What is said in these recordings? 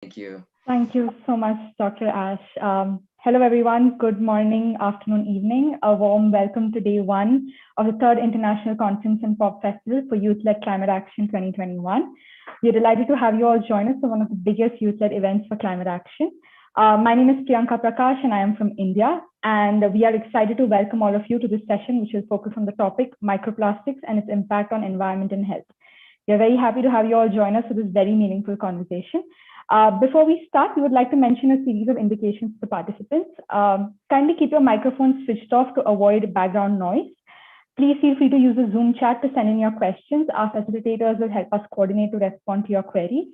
Thank you. Thank you so much, Dr. Ash. Hello, everyone. Good morning, afternoon, evening. A warm welcome to day one of the third International Conference and Pop Festival for Youth-Led Climate Action 2021. We're delighted to have you all join us for one of the biggest youth-led events for climate action. My name is Priyanka Prakash, and I am from India. And we are excited to welcome all of you to this session, which will focus on the topic microplastics and its impact on environment and health. We are very happy to have you all join us for this very meaningful conversation. Before we start, we would like to mention a series of indications to participants. Kindly keep your microphones switched off to avoid background noise. Please feel free to use the Zoom chat to send in your questions. Our facilitators will help us coordinate to respond to your queries.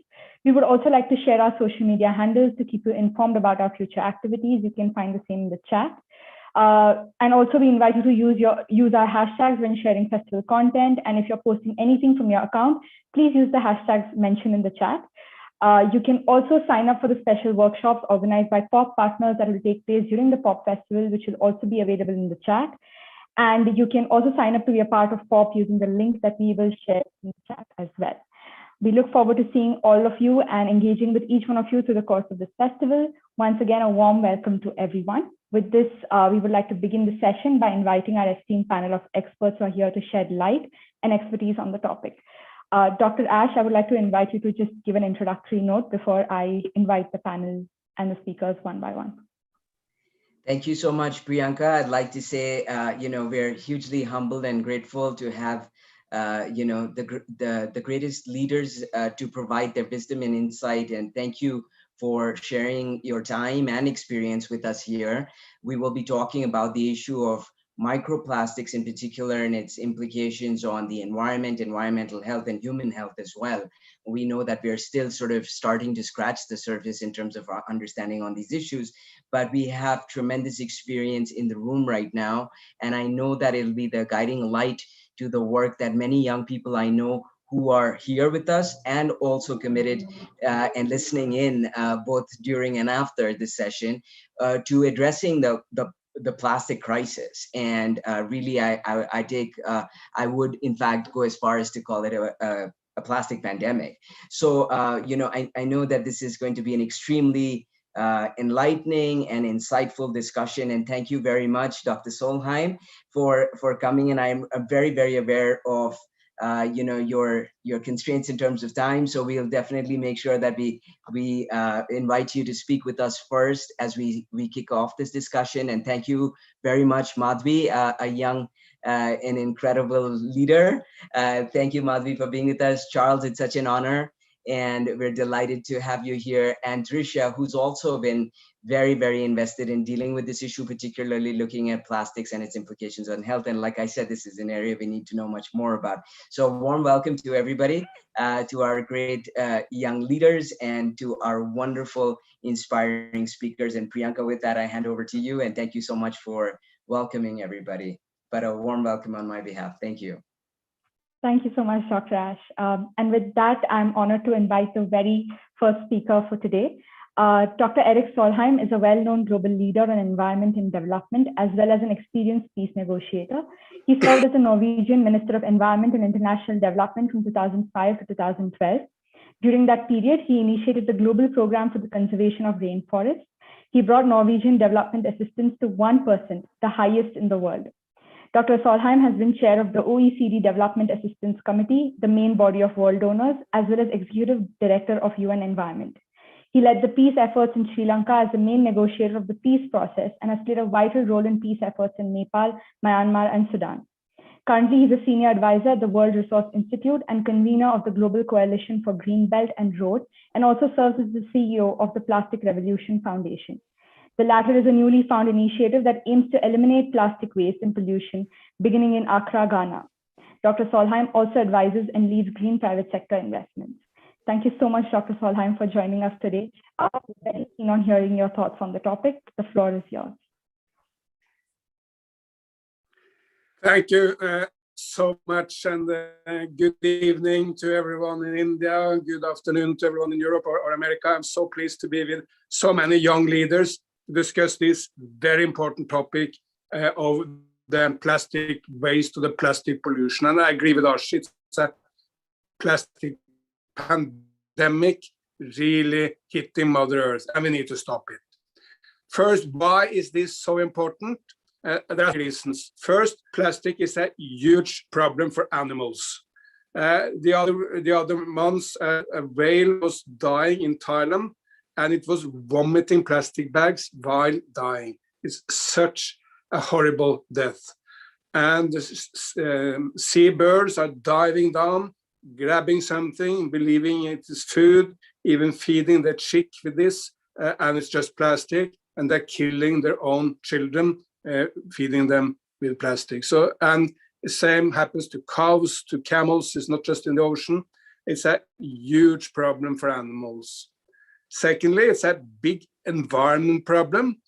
We would also like to share our social media handles to keep you informed about our future activities. You can find the same in the chat. And also we invite you to use our hashtags when sharing festival content. And if you're posting anything from your account, please use the hashtags mentioned in the chat. You can also sign up for the special workshops organized by POP partners that will take place during the POP festival, which will also be available in the chat. And you can also sign up to be a part of POP using the link that we will share in the chat as well. We look forward to seeing all of you and engaging with each one of you through the course of this festival. Once again, a warm welcome to everyone. With this, we would like to begin the session by inviting our esteemed panel of experts who are here to shed light and expertise on the topic. Dr. Ash, I would like to invite you to just give an introductory note before I invite the panel and the speakers one by one. Thank you so much, Priyanka. I'd like to say, we're hugely humbled and grateful to have, the greatest leaders to provide their wisdom and insight. And thank you for sharing your time and experience with us here. We will be talking about the issue of microplastics in particular and its implications on the environment, environmental health, and human health as well. We know that we're still sort of starting to scratch the surface in terms of our understanding on these issues, but we have tremendous experience in the room right now. And I know that it'll be the guiding light to the work that many young people I know who are here with us and also committed and listening in both during and after this session to addressing the plastic crisis. And really, I would in fact go as far as to call it a plastic pandemic. So, I know that this is going to be an extremely enlightening and insightful discussion. And thank you very much, Dr. Solheim, for coming. And I'm very, very aware of your constraints in terms of time. So we'll definitely make sure that we invite you to speak with us first as we kick off this discussion. And thank you very much, Madhvi, a young and incredible leader. Thank you, Madhvi, for being with us. Charles, it's such an honor. And we're delighted to have you here. And Drishya, who's also been very, very invested in dealing with this issue, particularly looking at plastics and its implications on health. And like I said, this is an area we need to know much more about. So warm welcome to everybody, to our great young leaders and to our wonderful, inspiring speakers. And Priyanka, with that, I hand over to you. And thank you so much for welcoming everybody. But a warm welcome on my behalf. Thank you. Thank you so much, Dr. Ash. And with that, I'm honored to invite the very first speaker for today. Dr. Erik Solheim is a well-known global leader in environment and development, as well as an experienced peace negotiator. He served as the Norwegian Minister of Environment and International Development from 2005 to 2012. During that period, he initiated the Global Program for the Conservation of Rainforests. He brought Norwegian development assistance to 1%, the highest in the world. Dr. Solheim has been chair of the OECD Development Assistance Committee, the main body of world donors, as well as executive director of UN Environment. He led the peace efforts in Sri Lanka as the main negotiator of the peace process and has played a vital role in peace efforts in Nepal, Myanmar, and Sudan. Currently, he's a senior advisor at the World Resource Institute and convener of the Global Coalition for Green Belt and Road, and also serves as the CEO of the Plastic Revolution Foundation. The latter is a newly found initiative that aims to eliminate plastic waste and pollution, beginning in Accra, Ghana. Dr. Solheim also advises and leads green private sector investments. Thank you so much, Dr. Solheim, for joining us today. I'm very keen on hearing your thoughts on the topic. The floor is yours. Thank you so much, and good evening to everyone in India. Good afternoon to everyone in Europe or America. I'm so pleased to be with so many young leaders to discuss this very important topic of the plastic waste to the plastic pollution. And I agree with Ash, it's a plastic pandemic really hitting Mother Earth, and we need to stop it. First, why is this so important? There are reasons. First, plastic is a huge problem for animals. The other months, a whale was dying in Thailand, and it was vomiting plastic bags while dying. It's such a horrible death. And seabirds are diving down, grabbing something, believing it is food, even feeding their chick with this, and it's just plastic, and they're killing their own children, feeding them with plastic. So, and the same happens to cows, to camels. It's not just in the ocean. It's a huge problem for animals. Secondly, it's a big environment problem.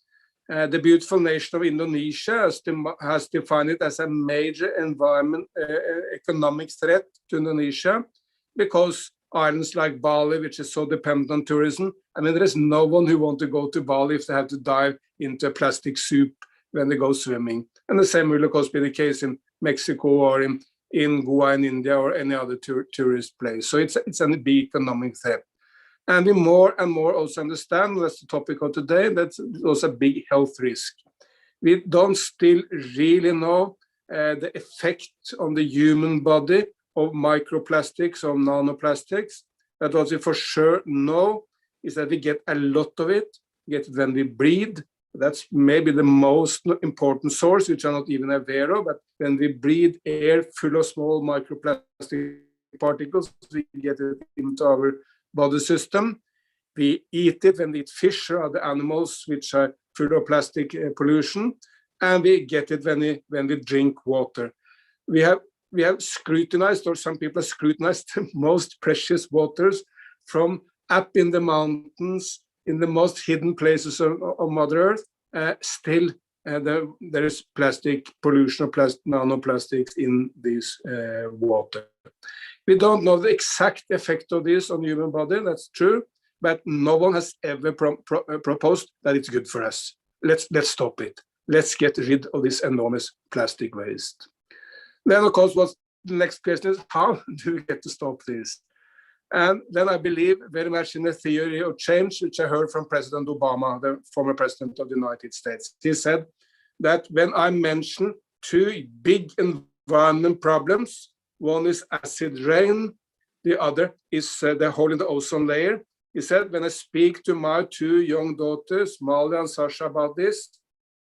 The beautiful nation of Indonesia has defined it as a major environment, economic threat to Indonesia, because islands like Bali, which is so dependent on tourism, I mean, there is no one who wants to go to Bali if they have to dive into a plastic soup when they go swimming. And the same will, of course, be the case in Mexico or in Goa in India or any other tourist place. So it's a big economic threat. And we more and more also understand, that's the topic of today, that's also a big health risk. We don't still really know the effect on the human body of microplastics or nanoplastics. But what we for sure know is that we get a lot of it, get it when we breathe. That's maybe the most important source, which I'm not even aware of, but when we breathe air full of small microplastic particles, we get it into our body system. We eat it when we eat fish or other animals which are full of plastic pollution, and we get it when we drink water. We have scrutinized, or some people have scrutinized, the most precious waters from up in the mountains, in the most hidden places of Mother Earth. Still, there is plastic pollution or nanoplastics in this water. We don't know the exact effect of this on the human body, that's true, but no one has ever proposed that it's good for us. Let's stop it. Let's get rid of this enormous plastic waste. Then, of course, what's the next question is, how do we get to stop this? And then I believe very much in the theory of change, which I heard from President Obama, the former president of the United States. He said that when I mention two big environment problems, one is acid rain, the other is the hole in the ozone layer. He said, when I speak to my two young daughters, Malia and Sasha, about this,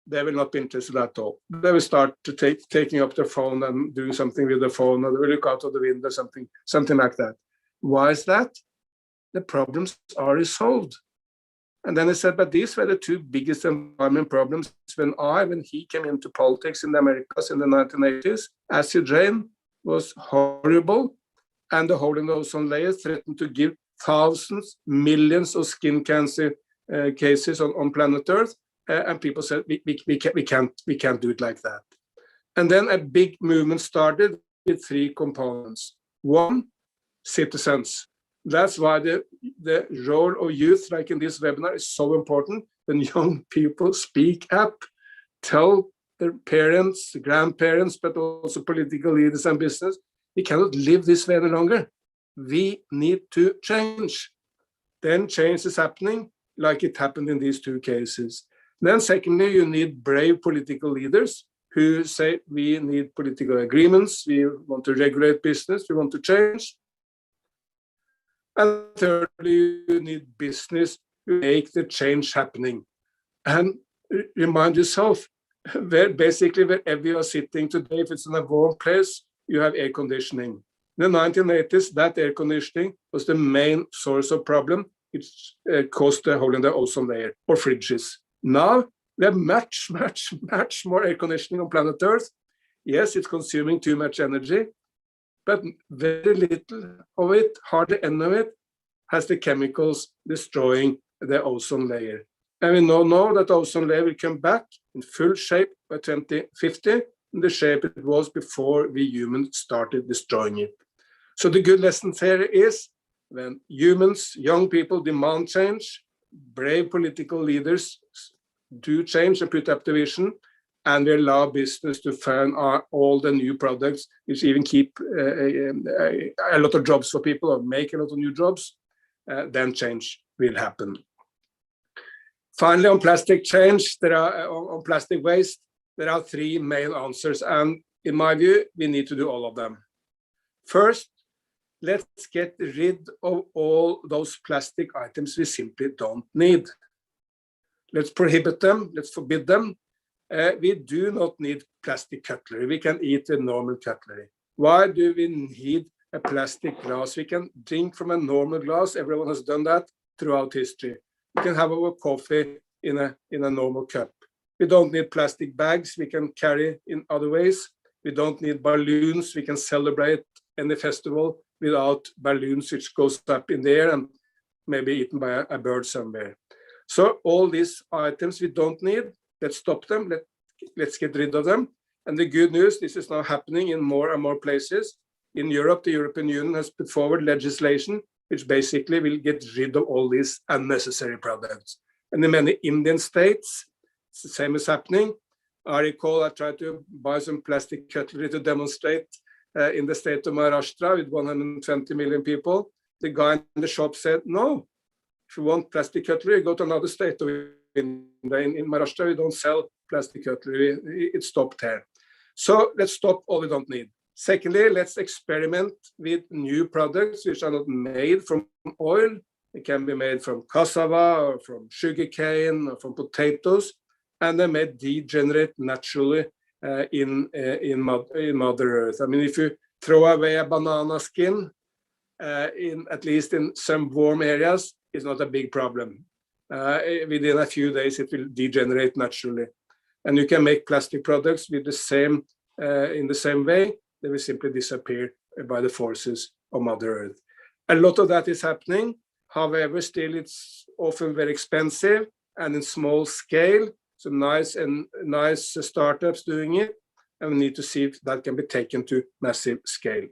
they will not be interested at all. They will start to taking up their phone and doing something with the phone, or they will look out of the window, something like that. Why is that? The problems are resolved. And then he said, but these were the two biggest environment problems when he came into politics in the Americas in the 1980s. Acid rain was horrible, and the hole in the ozone layer threatened to give thousands, millions of skin cancer cases on planet Earth. And people said, we can't do it like that. And then a big movement started with three components. One, citizens. That's why the role of youth, like in this webinar, is so important. When young people speak up, tell their parents, grandparents, but also political leaders and business, we cannot live this way any longer. We need to change. Then change is happening, like it happened in these two cases. Then secondly, you need brave political leaders who say, we need political agreements, we want to regulate business, we want to change. And thirdly, you need business to make the change happening. And remind yourself, basically wherever you are sitting today, if it's in a warm place, you have air conditioning. In the 1980s, that air conditioning was the main source of problem. It's caused the hole in the ozone layer, or fridges. Now, we have much more air conditioning on planet Earth. Yes, it's consuming too much energy, but very little of it, hardly any of it, has the chemicals destroying the ozone layer. And we now know that the ozone layer will come back in full shape by 2050, in the shape it was before we humans started destroying it. So the good lesson here is, when humans, young people demand change, brave political leaders do change and put up the vision, and we allow business to fund all the new products, which even keep a lot of jobs for people or make a lot of new jobs, then change will happen. Finally, on plastic change, on plastic waste, there are three main answers, and in my view, we need to do all of them. First, let's get rid of all those plastic items we simply don't need. Let's prohibit them, let's forbid them. We do not need plastic cutlery. We can eat with normal cutlery. Why do we need a plastic glass? We can drink from a normal glass. Everyone has done that throughout history. We can have our coffee in a normal cup. We don't need plastic bags. We can carry in other ways. We don't need balloons. We can celebrate any festival without balloons which goes up in the air and maybe eaten by a bird somewhere. So all these items we don't need, let's stop them. Let's get rid of them. And the good news, this is now happening in more and more places. In Europe, the European Union has put forward legislation which basically will get rid of all these unnecessary products. And in many Indian states, the same is happening. I recall I tried to buy some plastic cutlery to demonstrate in the state of Maharashtra with 120 million people. The guy in the shop said, no, if you want plastic cutlery, go to another state. In Maharashtra, we don't sell plastic cutlery. It stopped here. So let's stop all we don't need. Secondly, let's experiment with new products which are not made from oil. It can be made from cassava or from sugarcane or from potatoes, and they may degenerate naturally in Mother Earth. I mean, if you throw away a banana skin, at least in some warm areas, it's not a big problem. Within a few days, it will degenerate naturally. And you can make plastic products with the same, in the same way. They will simply disappear by the forces of Mother Earth. A lot of that is happening. However, still it's often very expensive and in small scale. So nice startups doing it. And we need to see if that can be taken to massive scale.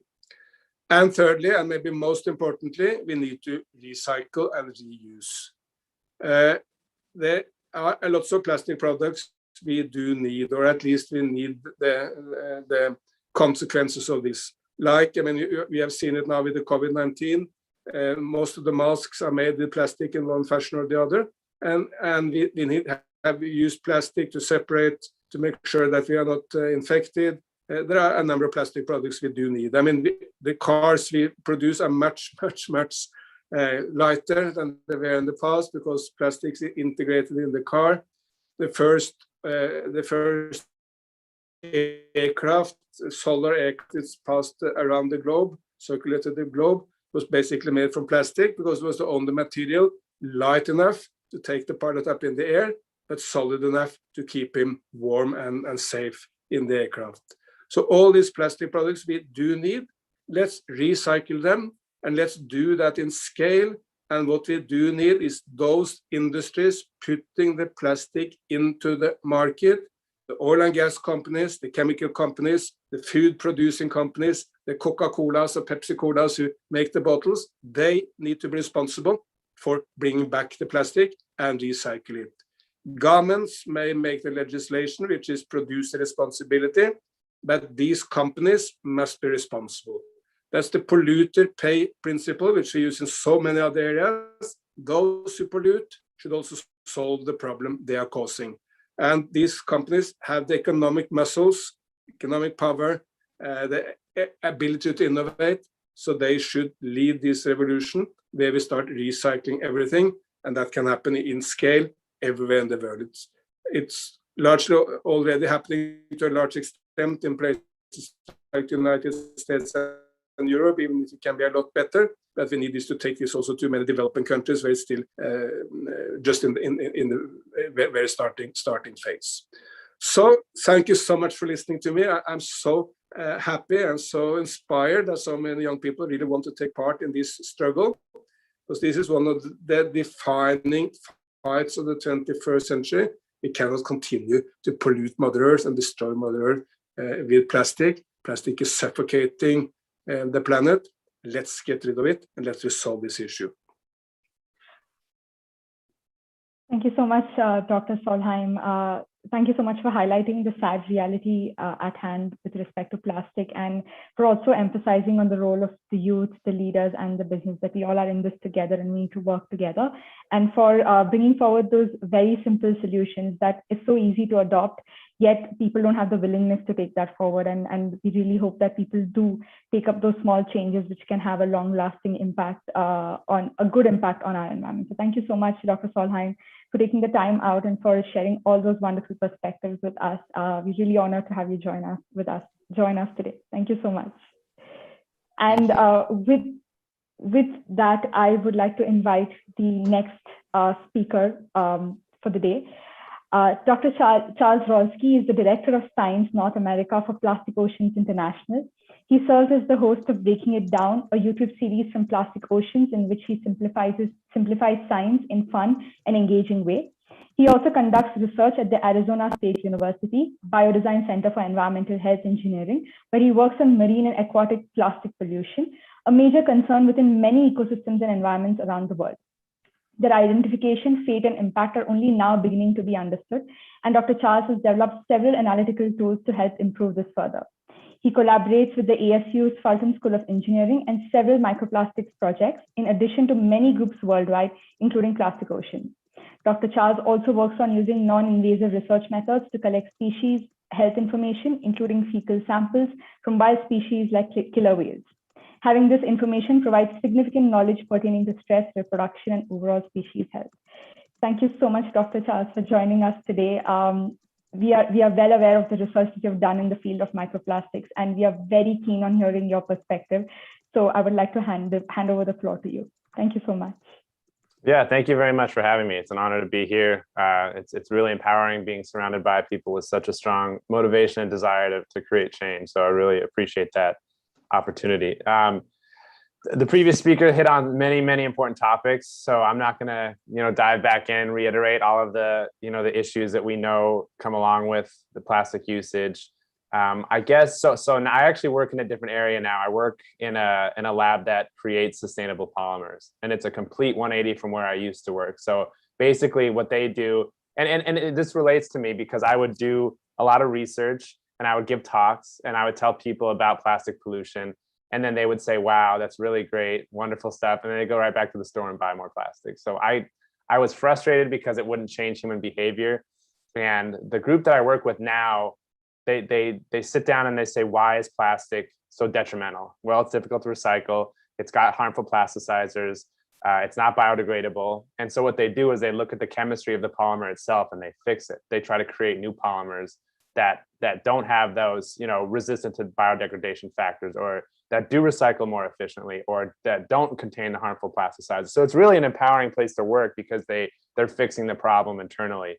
And thirdly, and maybe most importantly, we need to recycle and reuse. There are lots of plastic products we do need, or at least we need the consequences of this. Like, I mean, we have seen it now with the COVID-19. Most of the masks are made with plastic in one fashion or the other. And we need have used plastic to separate, to make sure that we are not infected. There are a number of plastic products we do need. I mean, the cars we produce are much lighter than they were in the past because plastics is integrated in the car. The first aircraft, solar aircraft, is passed around the globe, circulated the globe, was basically made from plastic because it was the only material light enough to take the pilot up in the air, but solid enough to keep him warm and safe in the aircraft. So all these plastic products we do need, let's recycle them and let's do that in scale. And what we do need is those industries putting the plastic into the market, the oil and gas companies, the chemical companies, the food producing companies, the Coca-Colas or Pepsi-Colas who make the bottles, they need to be responsible for bringing back the plastic and recycle it. Governments may make the legislation, which is producer responsibility, but these companies must be responsible. That's the polluter pay principle, which we use in so many other areas. Those who pollute should also solve the problem they are causing. And these companies have the economic muscles, economic power, the ability to innovate. So they should lead this revolution where we start recycling everything. And that can happen in scale everywhere in the world. It's largely already happening to a large extent in places like the United States and Europe, even if it can be a lot better. But we need this to take this also to many developing countries where it's still just in the very starting phase. So thank you so much for listening to me. I'm so happy and so inspired that so many young people really want to take part in this struggle, because this is one of the defining fights of the 21st century. We cannot continue to pollute Mother Earth and destroy Mother Earth with plastic. Plastic is suffocating the planet. Let's get rid of it and let's resolve this issue. Thank you so much, Dr. Solheim. thank you so much for highlighting the sad reality at hand with respect to plastic, and for also emphasizing on the role of the youth, the leaders, and the business, that we all are in this together and we need to work together. And for bringing forward those very simple solutions that is so easy to adopt, yet people don't have the willingness to take that forward. And we really hope that people do take up those small changes, which can have a long-lasting impact on a good impact on our environment. So thank you so much, Dr. Solheim, for taking the time out and for sharing all those wonderful perspectives with us. We're really honored to have you join us today. Thank you so much. And with that, I would like to invite the next speaker for the day. Dr. Charles Rolsky is the Director of Science North America for Plastic Oceans International. He serves as the host of Breaking It Down, a YouTube series from Plastic Oceans in which he simplifies science in fun and engaging way. He also conducts research at the Arizona State University Biodesign Center for Environmental Health Engineering, where he works on marine and aquatic plastic pollution, a major concern within many ecosystems and environments around the world. Their identification, fate, and impact are only now beginning to be understood, and Dr. Charles has developed several analytical tools to help improve this further. He collaborates with the ASU's Fulton School of Engineering and several microplastics projects, in addition to many groups worldwide, including Plastic Oceans. Dr. Charles also works on using non-invasive research methods to collect species health information, including fecal samples from wild species like killer whales. Having this information provides significant knowledge pertaining to stress, reproduction, and overall species health. Thank you so much, Dr. Charles, for joining us today. We are well aware of the research that you've done in the field of microplastics, and we are very keen on hearing your perspective. So I would like to hand over the floor to you. Thank you so much. Yeah, thank you very much for having me. It's an honor to be here. It's really empowering being surrounded by people with such a strong motivation and desire to create change. So I really appreciate that opportunity. The previous speaker hit on many important topics, so I'm not going to dive back in, reiterate all of the the issues that we know come along with the plastic usage. I guess so now I actually work in a different area now. I work in a lab that creates sustainable polymers, and it's a complete 180 from where I used to work. So basically what they do, and this relates to me because I would do a lot of research and I would give talks and I would tell people about plastic pollution. And then they would say, wow, that's really great, wonderful stuff. And then they go right back to the store and buy more plastic. So I was frustrated because it wouldn't change human behavior. And the group that I work with now, they sit down and they say, why is plastic so detrimental? Well, it's difficult to recycle. It's got harmful plasticizers. It's not biodegradable. And so what they do is they look at the chemistry of the polymer itself and they fix it. They try to create new polymers that don't have those, resistant to biodegradation factors, or that do recycle more efficiently, or that don't contain the harmful plasticizers. So it's really an empowering place to work because they're fixing the problem internally.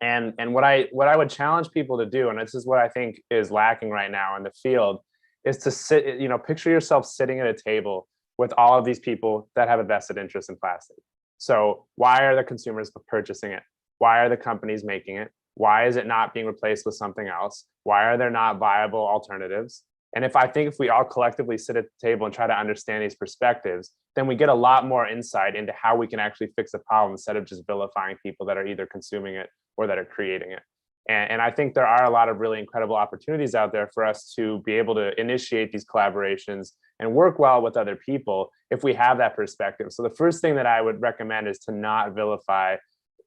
And what I would challenge people to do, and this is what I think is lacking right now in the field, is to sit, picture yourself sitting at a table with all of these people that have a vested interest in plastic. So why are the consumers purchasing it? Why are the companies making it? Why is it not being replaced with something else? Why are there not viable alternatives? And if we all collectively sit at the table and try to understand these perspectives, then we get a lot more insight into how we can actually fix the problem instead of just vilifying people that are either consuming it or that are creating it. And I think there are a lot of really incredible opportunities out there for us to be able to initiate these collaborations and work well with other people if we have that perspective. So the first thing that I would recommend is to not vilify,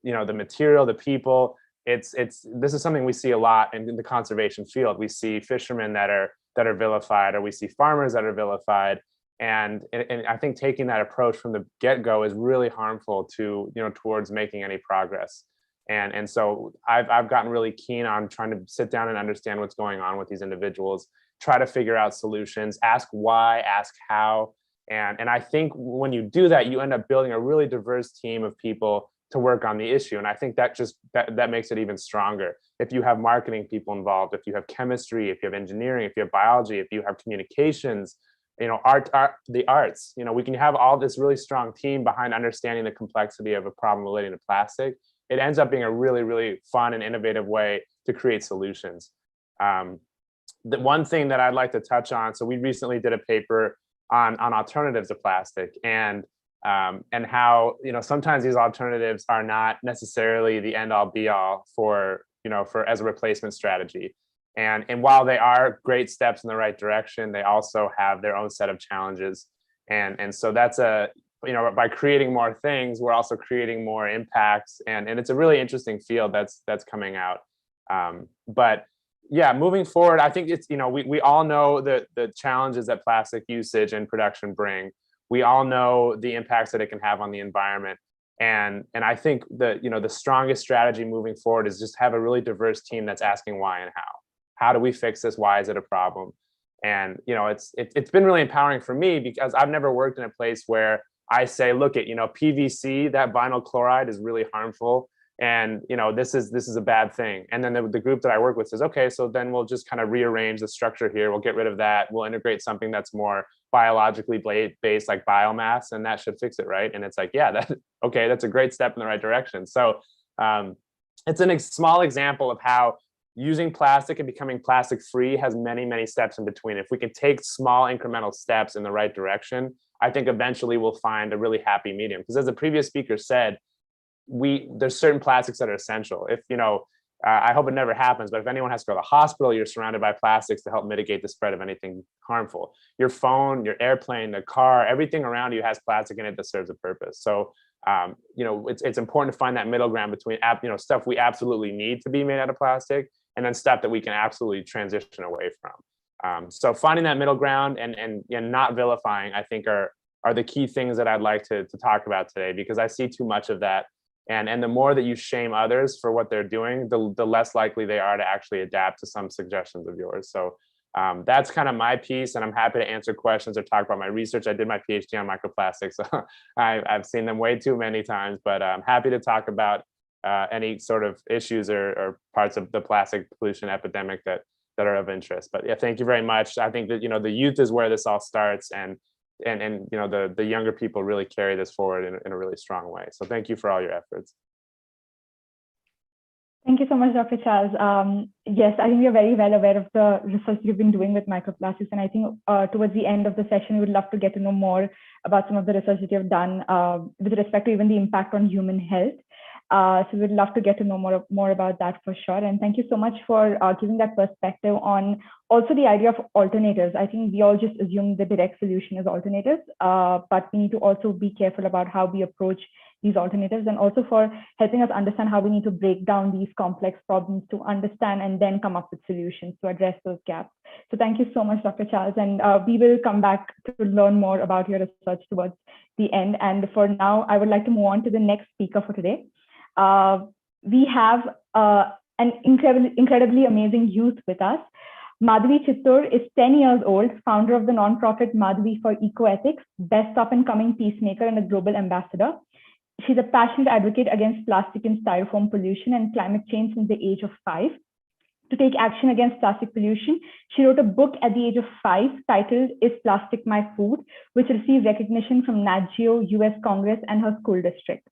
the material, the people. This is something we see a lot in the conservation field. We see fishermen that are vilified, or we see farmers that are vilified. And I think taking that approach from the get-go is really harmful to, towards making any progress. And so I've gotten really keen on trying to sit down and understand what's going on with these individuals, try to figure out solutions, ask why, ask how. And I think when you do that, you end up building a really diverse team of people to work on the issue. And I think that makes it even stronger. If you have marketing people involved, if you have chemistry, if you have engineering, if you have biology, if you have communications, the arts, we can have all this really strong team behind understanding the complexity of a problem relating to plastic. It ends up being a really, really fun and innovative way to create solutions. The one thing that I'd like to touch on, so we recently did a paper on alternatives to plastic, and how sometimes these alternatives are not necessarily the end all be all for as a replacement strategy. And while they are great steps in the right direction, they also have their own set of challenges. And so that's by creating more things, we're also creating more impacts. And it's a really interesting field that's coming out. But yeah, moving forward, I think it's, we all know the challenges that plastic usage and production bring. We all know the impacts that it can have on the environment. And I think that, the strongest strategy moving forward is just have a really diverse team that's asking why and how. How do we fix this? Why is it a problem? And, it's been really empowering for me because I've never worked in a place where I say, look at, PVC, that vinyl chloride is really harmful. And, this is a bad thing. And then the group that I work with says, okay, so then we'll just kind of rearrange the structure here. We'll get rid of that. We'll integrate something that's more biologically based, like biomass, and that should fix it, right? And it's like, yeah, that's a great step in the right direction. So it's a small example of how using plastic and becoming plastic free has many, many steps in between. If we can take small incremental steps in the right direction, I think eventually we'll find a really happy medium. Because as the previous speaker said, there's certain plastics that are essential. If, I hope it never happens, but if anyone has to go to the hospital, you're surrounded by plastics to help mitigate the spread of anything harmful. Your phone, your airplane, the car, everything around you has plastic in it that serves a purpose. So, it's important to find that middle ground between, stuff we absolutely need to be made out of plastic and then stuff that we can absolutely transition away from. So finding that middle ground and not vilifying, I think are the key things that I'd like to talk about today, because I see too much of that. And the more that you shame others for what they're doing, the less likely they are to actually adapt to some suggestions of yours. So that's kind of my piece, and I'm happy to answer questions or talk about my research. I did my PhD on microplastics, so I've seen them way too many times, but I'm happy to talk about any sort of issues or parts of the plastic pollution epidemic that are of interest. But yeah, thank you very much. I think that, the youth is where this all starts, and the younger people really carry this forward in a really strong way. So thank you for all your efforts. Thank you so much, Dr. Charles. Yes, I think we are very well aware of the research you've been doing with microplastics. And I think towards the end of the session, we would love to get to know more about some of the research that you've done with respect to even the impact on human health. So we'd love to get to know more about that for sure. And thank you so much for giving that perspective on also the idea of alternatives. I think we all just assume the direct solution is alternatives, but we need to also be careful about how we approach these alternatives, and also for helping us understand how we need to break down these complex problems to understand and then come up with solutions to address those gaps. So thank you so much, Dr. Charles. And we will come back to learn more about your research towards the end. And for now, I would like to move on to the next speaker for today. We have an incredibly amazing youth with us. Madhvi Chittoor is 10 years old, founder of the nonprofit Madhvi for Ecoethics, best up-and-coming peacemaker and a global ambassador. She's a passionate advocate against plastic and styrofoam pollution and climate change since the age of 5. To take action against plastic pollution, she wrote a book at the age of 5 titled Is Plastic My Food?, which received recognition from Nat Geo, US Congress, and her school district.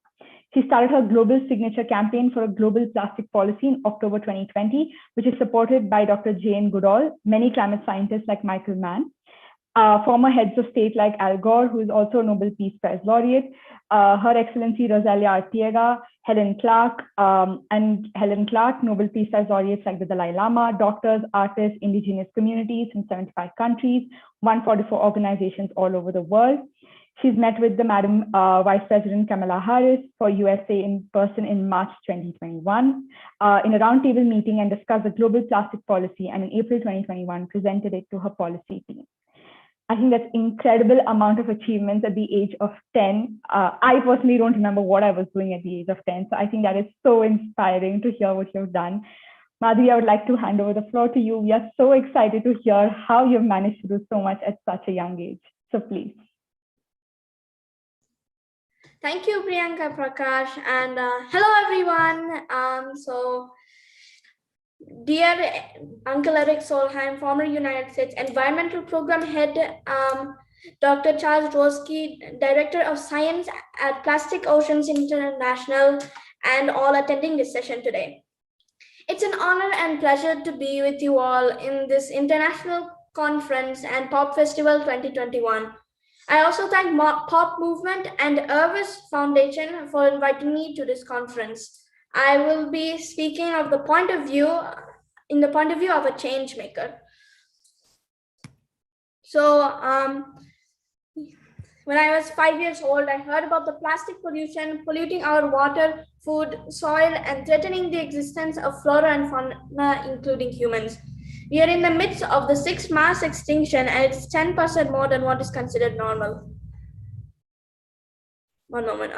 She started her global signature campaign for a global plastic policy in October 2020, which is supported by Dr. Jane Goodall, many climate scientists like Michael Mann, former heads of state like Al Gore, who is also a Nobel Peace Prize laureate, Her Excellency Rosalia Arteaga, Helen Clark, Nobel Peace Prize laureates like the Dalai Lama, doctors, artists, indigenous communities in 75 countries, 144 organizations all over the world. She's met with the Madam Vice President Kamala Harris for USA in person in March 2021 in a roundtable meeting, and discussed the global plastic policy, and in April 2021 presented it to her policy team. I think that's incredible amount of achievements at the age of 10. I personally don't remember what I was doing at the age of 10. So I think that is so inspiring to hear what you've done. Madhvi, I would like to hand over the floor to you. We are so excited to hear how you've managed to do so much at such a young age. So please. Thank you, Priyanka Prakash, and hello everyone. Dear Uncle Erik Solheim, former United States Environmental Program Head, Dr. Charles Rolsky, Director of Science at Plastic Oceans International, and all attending this session today. It's an honor and pleasure to be with you all in this International Conference and Pop Festival 2021. I also thank Pop Movement and Irvis Foundation for inviting me to this conference. I will be speaking of the point of view of a change maker. So when I was 5 years old, I heard about the plastic pollution polluting our water, food, soil, and threatening the existence of flora and fauna, including humans. We are in the midst of the 6th mass extinction, and it's 10% more than what is considered normal. One moment.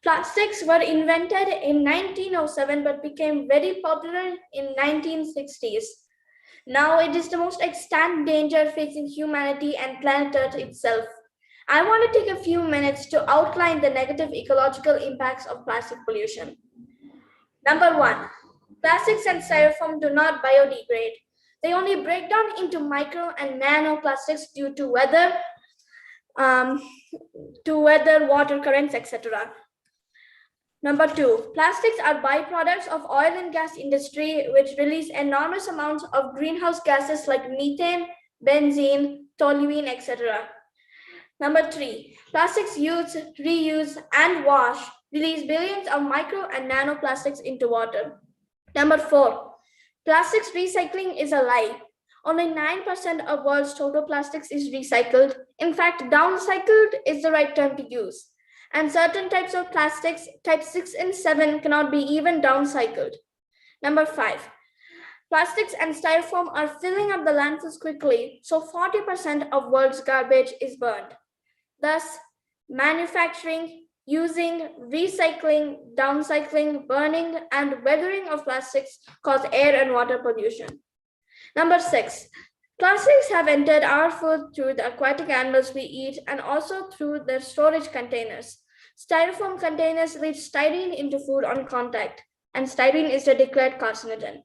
Plastics were invented in 1907 but became very popular in 1960s. Now it is the most extant danger facing humanity and planet Earth itself. I want to take a few minutes to outline the negative ecological impacts of plastic pollution. Number 1, plastics and styrofoam do not biodegrade. They only break down into micro and nanoplastics due to weather, water currents, etc. Number 2, plastics are byproducts of oil and gas industry, which release enormous amounts of greenhouse gases like methane, benzene, toluene, etc. Number 3, plastics use, reuse, and wash release billions of micro and nanoplastics into water. Number 4, plastics recycling is a lie. Only 9% of world's total plastics is recycled. In fact, downcycled is the right term to use. And certain types of plastics, type 6 and 7, cannot be even downcycled. Number 5, plastics and styrofoam are filling up the landfills quickly, so 40% of world's garbage is burned. Thus, manufacturing, using, recycling, downcycling, burning, and weathering of plastics cause air and water pollution. Number 6, plastics have entered our food through the aquatic animals we eat and also through their storage containers. Styrofoam containers leach styrene into food on contact, and styrene is a declared carcinogen.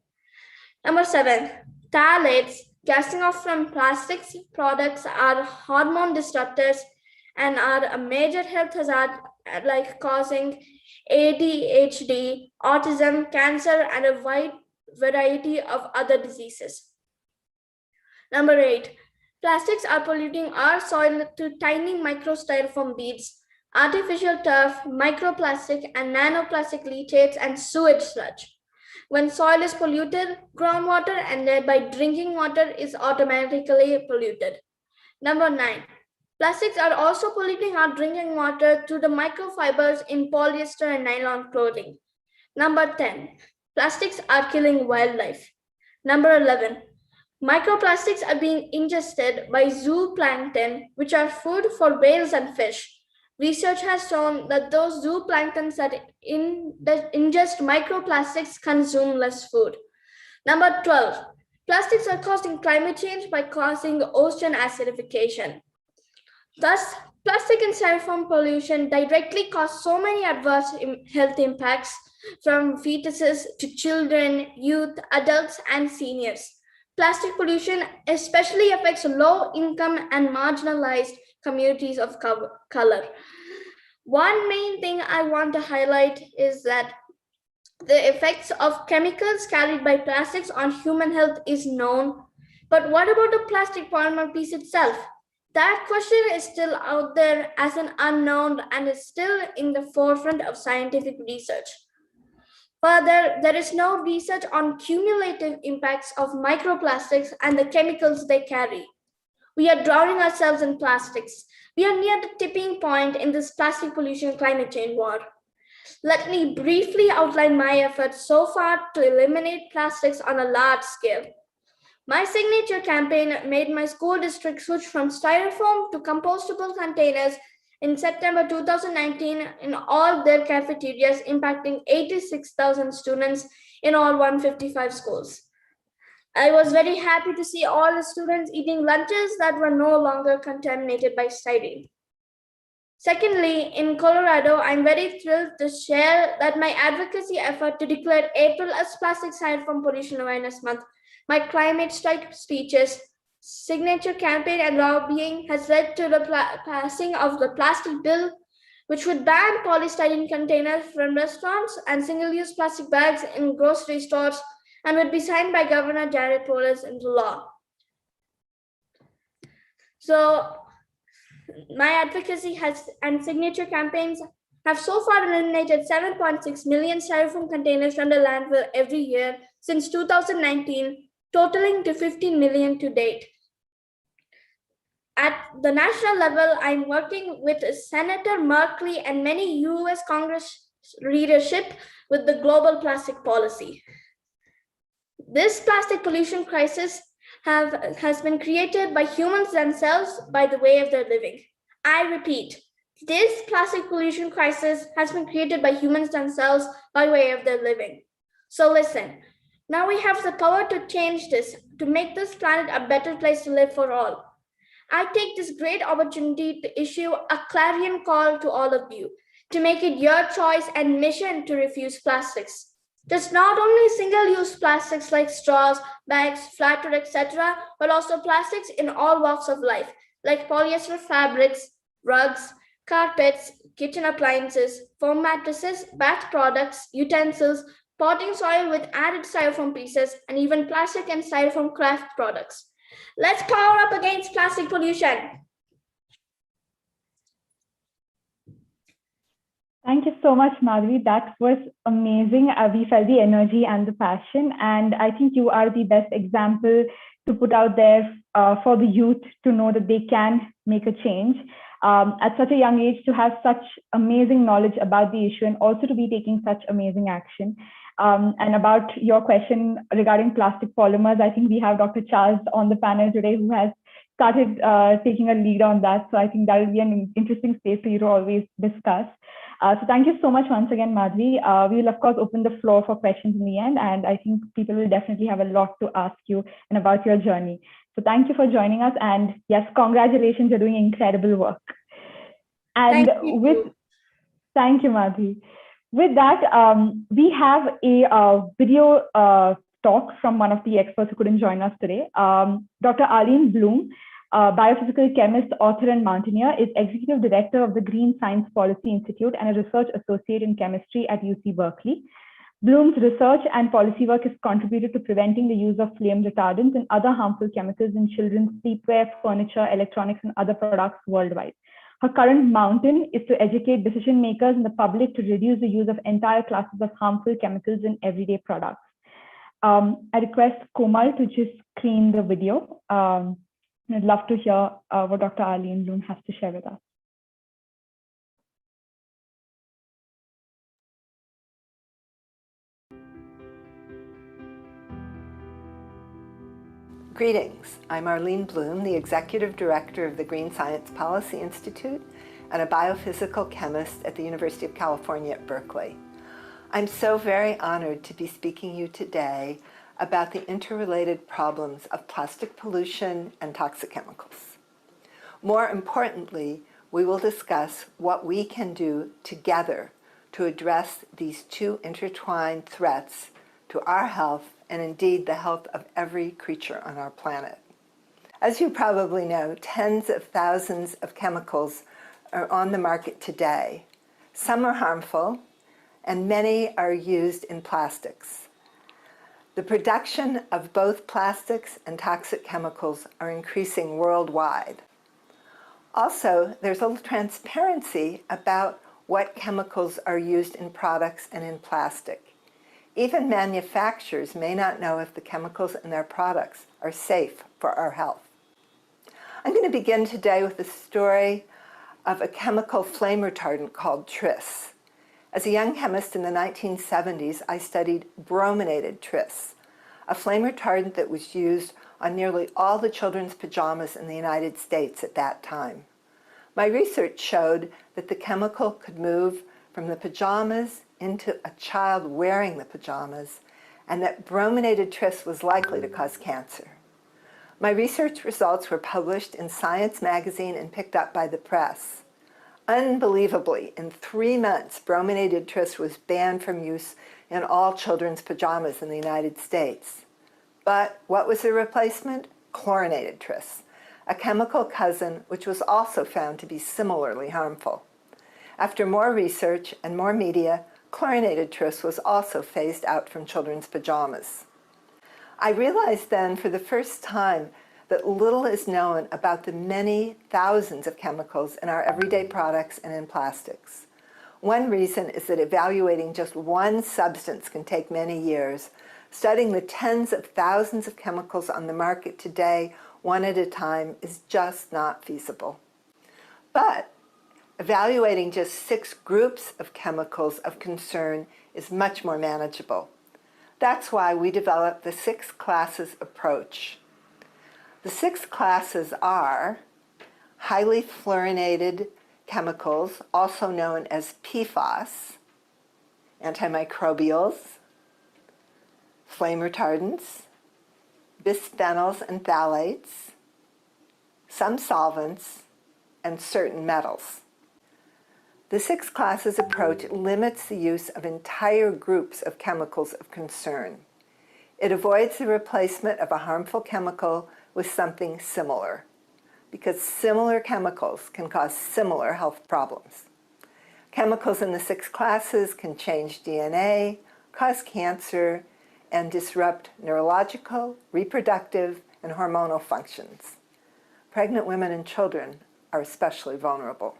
Number 7, phthalates, gassing off from plastics products, are hormone disruptors and are a major health hazard, like causing ADHD, autism, cancer, and a wide variety of other diseases. Number 8, plastics are polluting our soil through tiny microstyrofoam beads, artificial turf, microplastic and nanoplastic leachates, and sewage sludge. When soil is polluted, groundwater and thereby drinking water is automatically polluted. Number 9, plastics are also polluting our drinking water through the microfibers in polyester and nylon clothing. Number 10, plastics are killing wildlife. Number 11, microplastics are being ingested by zooplankton, which are food for whales and fish. Research has shown that those zooplanktons that ingest microplastics consume less food. Number 12, plastics are causing climate change by causing ocean acidification. Thus, plastic and styrofoam pollution directly cause so many adverse health impacts, from fetuses to children, youth, adults, and seniors. Plastic pollution especially affects low-income and marginalized communities of color. One main thing I want to highlight is that the effects of chemicals carried by plastics on human health is known, but what about the plastic polymer piece itself? That question is still out there as an unknown and is still in the forefront of scientific research. Further, there is no research on cumulative impacts of microplastics and the chemicals they carry. We are drowning ourselves in plastics. We are near the tipping point in this plastic pollution climate change war. Let me briefly outline my efforts so far to eliminate plastics on a large scale. My signature campaign made my school district switch from styrofoam to compostable containers in September 2019 in all their cafeterias, impacting 86,000 students in all 155 schools. I was very happy to see all the students eating lunches that were no longer contaminated by styrene. Secondly, in Colorado, I'm very thrilled to share that my advocacy effort to declare April as Plastic Styrofoam Pollution Awareness Month, my climate strike speeches, signature campaign, and lobbying has led to the passing of the plastic bill, which would ban polystyrene containers from restaurants and single-use plastic bags in grocery stores, and would be signed by Governor Jared Polis into law. So my advocacy and signature campaigns have so far eliminated 7.6 million styrofoam containers from the landfill every year since 2019, totaling to 15 million to date. At the national level, I'm working with Senator Berkeley and many US Congress leadership with the global plastic policy. This plastic pollution crisis has been created by humans themselves by the way of their living. I repeat, this plastic pollution crisis has been created by humans themselves by way of their living. So listen, now we have the power to change this, to make this planet a better place to live for all. I take this great opportunity to issue a clarion call to all of you, to make it your choice and mission to refuse plastics. Just not only single-use plastics like straws, bags, flatware, etc., but also plastics in all walks of life, like polyester fabrics, rugs, carpets, kitchen appliances, foam mattresses, bath products, utensils, potting soil with added styrofoam pieces, and even plastic and styrofoam craft products. Let's power up against plastic pollution. Thank you so much, Madhvi. That was amazing. We felt the energy and the passion. And I think you are the best example to put out there for the youth to know that they can make a change. At such a young age, to have such amazing knowledge about the issue and also to be taking such amazing action. And about your question regarding plastic polymers, I think we have Dr. Charles on the panel today who has started taking a lead on that. So I think that will be an interesting space for you to always discuss. So thank you so much once again, Madhvi. We will, of course, open the floor for questions in the end. And I think people will definitely have a lot to ask you and about your journey. So thank you for joining us. And yes, congratulations, you're doing incredible work. And thank you, Madhvi. With that, we have a video talk from one of the experts who couldn't join us today. Dr. Arlene Blum, biophysical chemist, author, and mountaineer, is executive director of the Green Science Policy Institute and a research associate in chemistry at UC Berkeley. Blum's research and policy work has contributed to preventing the use of flame retardants and other harmful chemicals in children's sleepwear, furniture, electronics, and other products worldwide. Her current mountain is to educate decision makers and the public to reduce the use of entire classes of harmful chemicals in everyday products. I request Komal to just screen the video. I'd love to hear what Dr. Arlene Blum has to share with us. Greetings, I'm Arlene Blum, the Executive Director of the Green Science Policy Institute and a biophysical chemist at the University of California at Berkeley. I'm so very honored to be speaking to you today about the interrelated problems of plastic pollution and toxic chemicals. More importantly, we will discuss what we can do together to address these two intertwined threats to our health and indeed the health of every creature on our planet. As you probably know, tens of thousands of chemicals are on the market today. Some are harmful, and many are used in plastics. The production of both plastics and toxic chemicals are increasing worldwide. Also, there's a little transparency about what chemicals are used in products and in plastic. Even manufacturers may not know if the chemicals in their products are safe for our health. I'm going to begin today with the story of a chemical flame retardant called tris. As a young chemist in the 1970s, I studied brominated tris, a flame retardant that was used on nearly all the children's pajamas in the United States at that time. My research showed that the chemical could move from the pajamas into a child wearing the pajamas, and that brominated tris was likely to cause cancer. My research results were published in Science magazine and picked up by the press. Unbelievably, in 3 months, brominated tris was banned from use in all children's pajamas in the United States. But what was the replacement? Chlorinated tris, a chemical cousin which was also found to be similarly harmful. After more research and more media, chlorinated tris was also phased out from children's pajamas. I realized then for the first time that little is known about the many thousands of chemicals in our everyday products and in plastics. One reason is that evaluating just one substance can take many years. Studying the tens of thousands of chemicals on the market today, one at a time, is just not feasible. But evaluating just 6 groups of chemicals of concern is much more manageable. That's why we developed the 6 classes approach. The 6 classes are highly fluorinated chemicals, also known as PFAS, antimicrobials, flame retardants, bisphenols and phthalates, some solvents, and certain metals. The 6 classes approach limits the use of entire groups of chemicals of concern. It avoids the replacement of a harmful chemical with something similar, because similar chemicals can cause similar health problems. Chemicals in the 6 classes can change DNA, cause cancer, and disrupt neurological, reproductive, and hormonal functions. Pregnant women and children are especially vulnerable.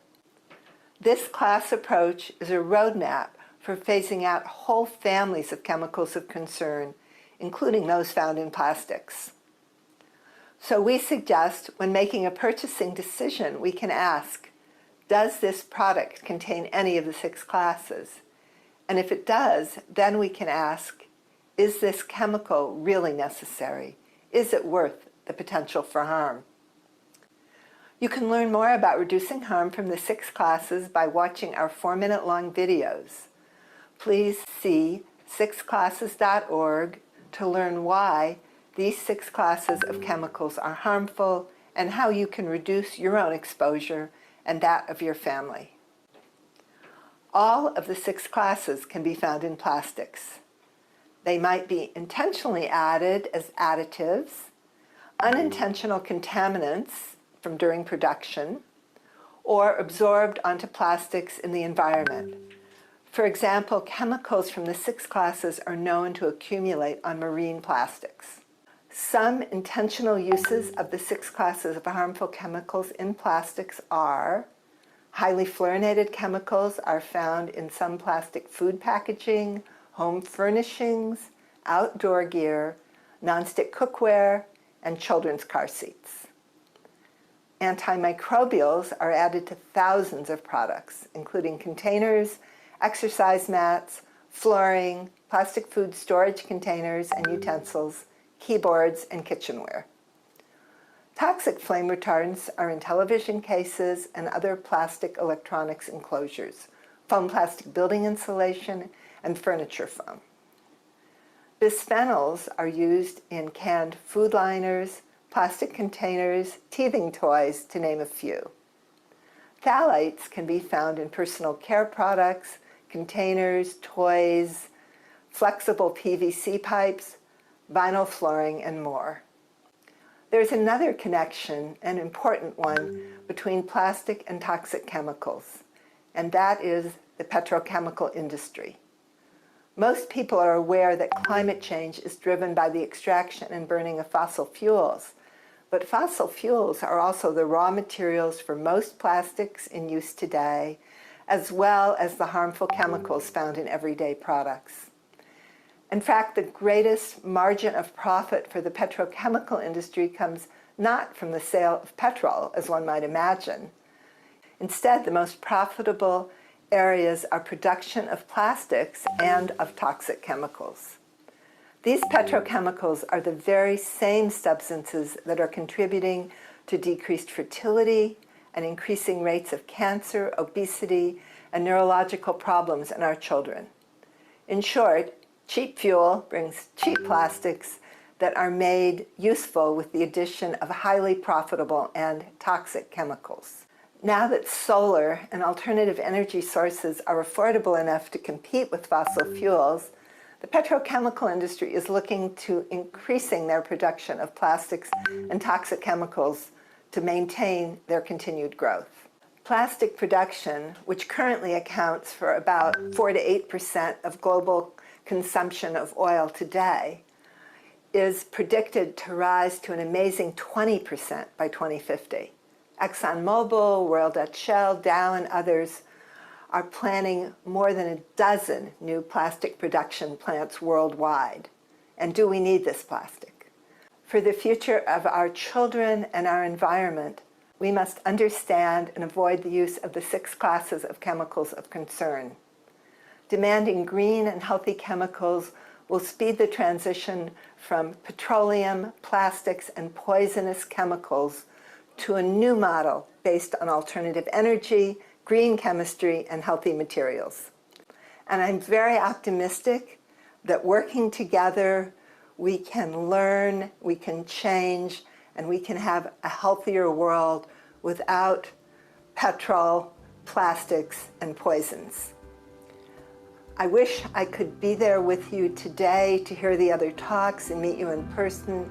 This class approach is a roadmap for phasing out whole families of chemicals of concern, including those found in plastics. So we suggest when making a purchasing decision, we can ask, does this product contain any of the 6 classes? And if it does, then we can ask, is this chemical really necessary? Is it worth the potential for harm? You can learn more about reducing harm from the 6 classes by watching our 4-minute-long videos. Please see 6classes.org to learn why these 6 classes of chemicals are harmful and how you can reduce your own exposure and that of your family. All of the 6 classes can be found in plastics. They might be intentionally added as additives, unintentional contaminants from during production, or absorbed onto plastics in the environment. For example, chemicals from the 6 classes are known to accumulate on marine plastics. Some intentional uses of the 6 classes of harmful chemicals in plastics are highly fluorinated chemicals are found in some plastic food packaging, home furnishings, outdoor gear, nonstick cookware, and children's car seats. Antimicrobials are added to thousands of products, including containers, exercise mats, flooring, plastic food storage containers and utensils, keyboards, and kitchenware. Toxic flame retardants are in television cases and other plastic electronics enclosures, foam plastic building insulation, and furniture foam. Bisphenols are used in canned food liners, plastic containers, teething toys, to name a few. Phthalates can be found in personal care products, containers, toys, flexible PVC pipes, vinyl flooring, and more. There's another connection, an important one, between plastic and toxic chemicals, and that is the petrochemical industry. Most people are aware that climate change is driven by the extraction and burning of fossil fuels, but fossil fuels are also the raw materials for most plastics in use today, as well as the harmful chemicals found in everyday products. In fact, the greatest margin of profit for the petrochemical industry comes not from the sale of petrol, as one might imagine. Instead, the most profitable areas are production of plastics and of toxic chemicals. These petrochemicals are the very same substances that are contributing to decreased fertility and increasing rates of cancer, obesity, and neurological problems in our children. In short, cheap fuel brings cheap plastics that are made useful with the addition of highly profitable and toxic chemicals. Now that solar and alternative energy sources are affordable enough to compete with fossil fuels, the petrochemical industry is looking to increasing their production of plastics and toxic chemicals to maintain their continued growth. Plastic production, which currently accounts for about 4 to 8% of global consumption of oil today, is predicted to rise to an amazing 20% by 2050. ExxonMobil, Royal Dutch Shell, Dow, and others are planning more than a dozen new plastic production plants worldwide. And do we need this plastic? For the future of our children and our environment, we must understand and avoid the use of the 6 classes of chemicals of concern. Demanding green and healthy chemicals will speed the transition from petroleum, plastics, and poisonous chemicals to a new model based on alternative energy, green chemistry, and healthy materials. And I'm very optimistic that working together, we can learn, we can change, and we can have a healthier world without petrol, plastics, and poisons. I wish I could be there with you today to hear the other talks and meet you in person,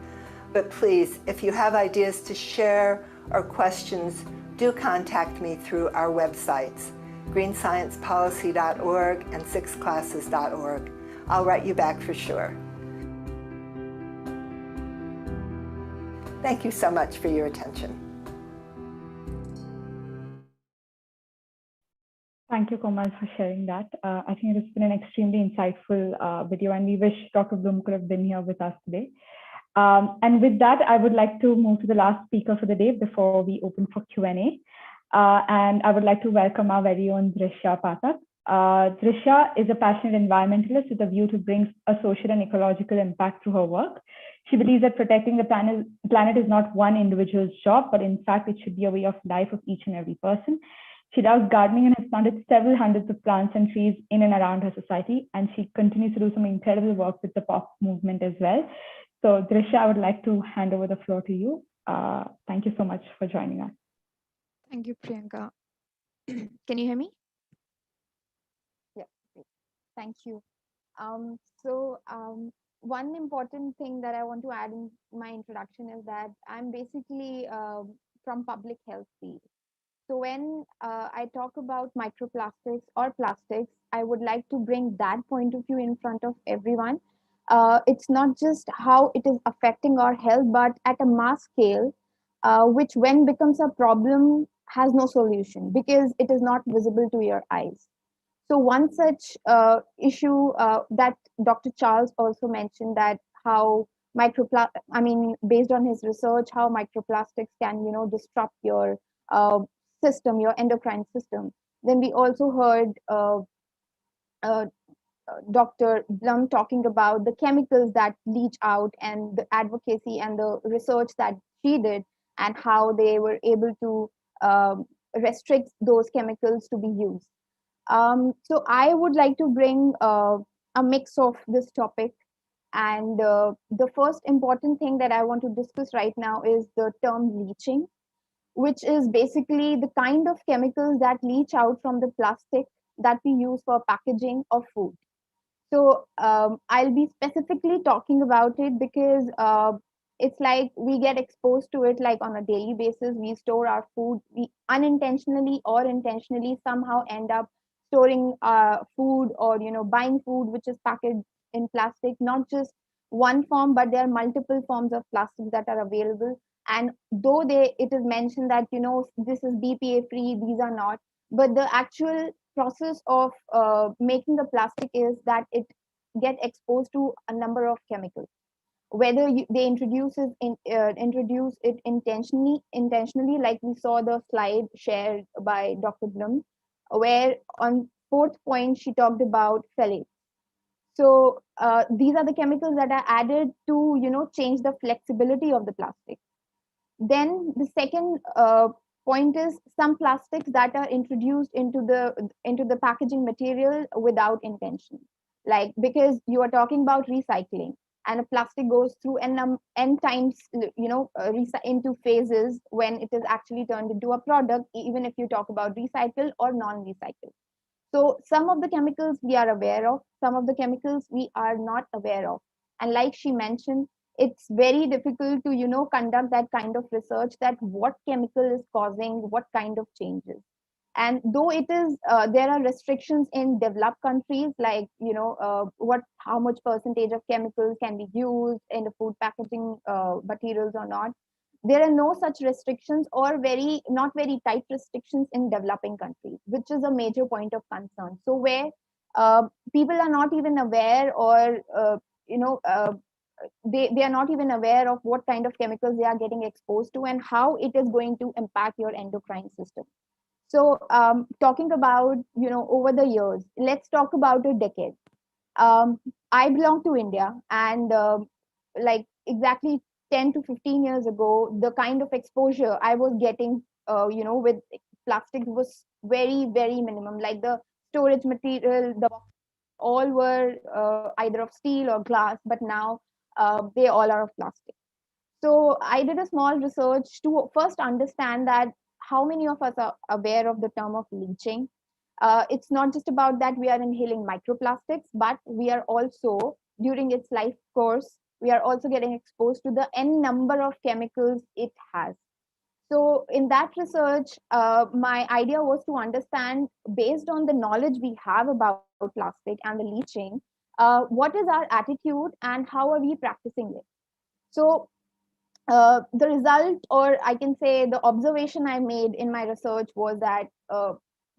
but please, if you have ideas to share or questions, do contact me through our websites, greensciencepolicy.org and 6classes.org. I'll write you back for sure. Thank you so much for your attention. Thank you, Komal, for sharing that. I think it has been an extremely insightful video, and we wish Dr. Blum could have been here with us today. And with that, I would like to move to the last speaker for the day before we open for Q&A. And I would like to welcome our very own Drishya Pathak. Drishya is a passionate environmentalist with a view to bring a social and ecological impact through her work. She believes that protecting the planet is not one individual's job, but in fact, it should be a way of life of each and every person. She loves gardening and has planted several hundreds of plants and trees in and around her society, and she continues to do some incredible work with the pop movement as well. So Drishya, I would like to hand over the floor to you. Thank you so much for joining us. Thank you, Priyanka. Can you hear me? Yeah, great. Thank you. One important thing that I want to add in my introduction is that I'm basically from public health field. So when I talk about microplastics or plastics, I would like to bring that point of view in front of everyone. It's not just how it is affecting our health, but at a mass scale, which when becomes a problem has no solution because it is not visible to your eyes. So one such issue that Dr. Charles also mentioned, that how based on his research, how microplastics can, disrupt your system, your endocrine system. Then we also heard Dr. Blum talking about the chemicals that leach out and the advocacy and the research that she did and how they were able to restrict those chemicals to be used. So I would like to bring a mix of this topic. And the first important thing that I want to discuss right now is the term leaching, which is basically the kind of chemicals that leach out from the plastic that we use for packaging of food. So I'll be specifically talking about it because it's like we get exposed to it like on a daily basis. We store our food, we unintentionally or intentionally somehow end up storing food or buying food which is packaged in plastic, not just one form, but there are multiple forms of plastic that are available. And though it is mentioned that this is BPA free, these are not, but the actual process of making the plastic is that it get exposed to a number of chemicals, whether they introduce it intentionally, like we saw the slide shared by Dr. Blum, where on 4th point she talked about phthalates. So these are the chemicals that are added to change the flexibility of the plastic. Then the second point is some plastics that are introduced into the packaging material without intention, like because you are talking about recycling, and a plastic goes through n times into phases when it is actually turned into a product, even if you talk about recycle or non-recycle. So some of the chemicals we are aware of, some of the chemicals we are not aware of, and like she mentioned, it's very difficult to conduct that kind of research, that what chemical is causing what kind of changes. And though it is there are restrictions in developed countries, like how much percentage of chemicals can be used in the food packaging materials or not, there are no such restrictions, or not very tight restrictions in developing countries, which is a major point of concern. So where people are not even aware, or they are not even aware of what kind of chemicals they are getting exposed to and how it is going to impact your endocrine system. So talking about, over the years, let's talk about a decade. I belong to India, and like exactly 10 to 15 years ago, the kind of exposure I was getting, with plastics was very, very minimum. Like the storage material, the all were either of steel or glass, but now they all are of plastic. So I did a small research to first understand that how many of us are aware of the term of leaching. It's not just about that we are inhaling microplastics, but we are also, during its life course, we are also getting exposed to the n number of chemicals it has. So in that research, my idea was to understand, based on the knowledge we have about plastic and the leaching, what is our attitude and how are we practicing it. So the result, or I can say the observation I made in my research, was that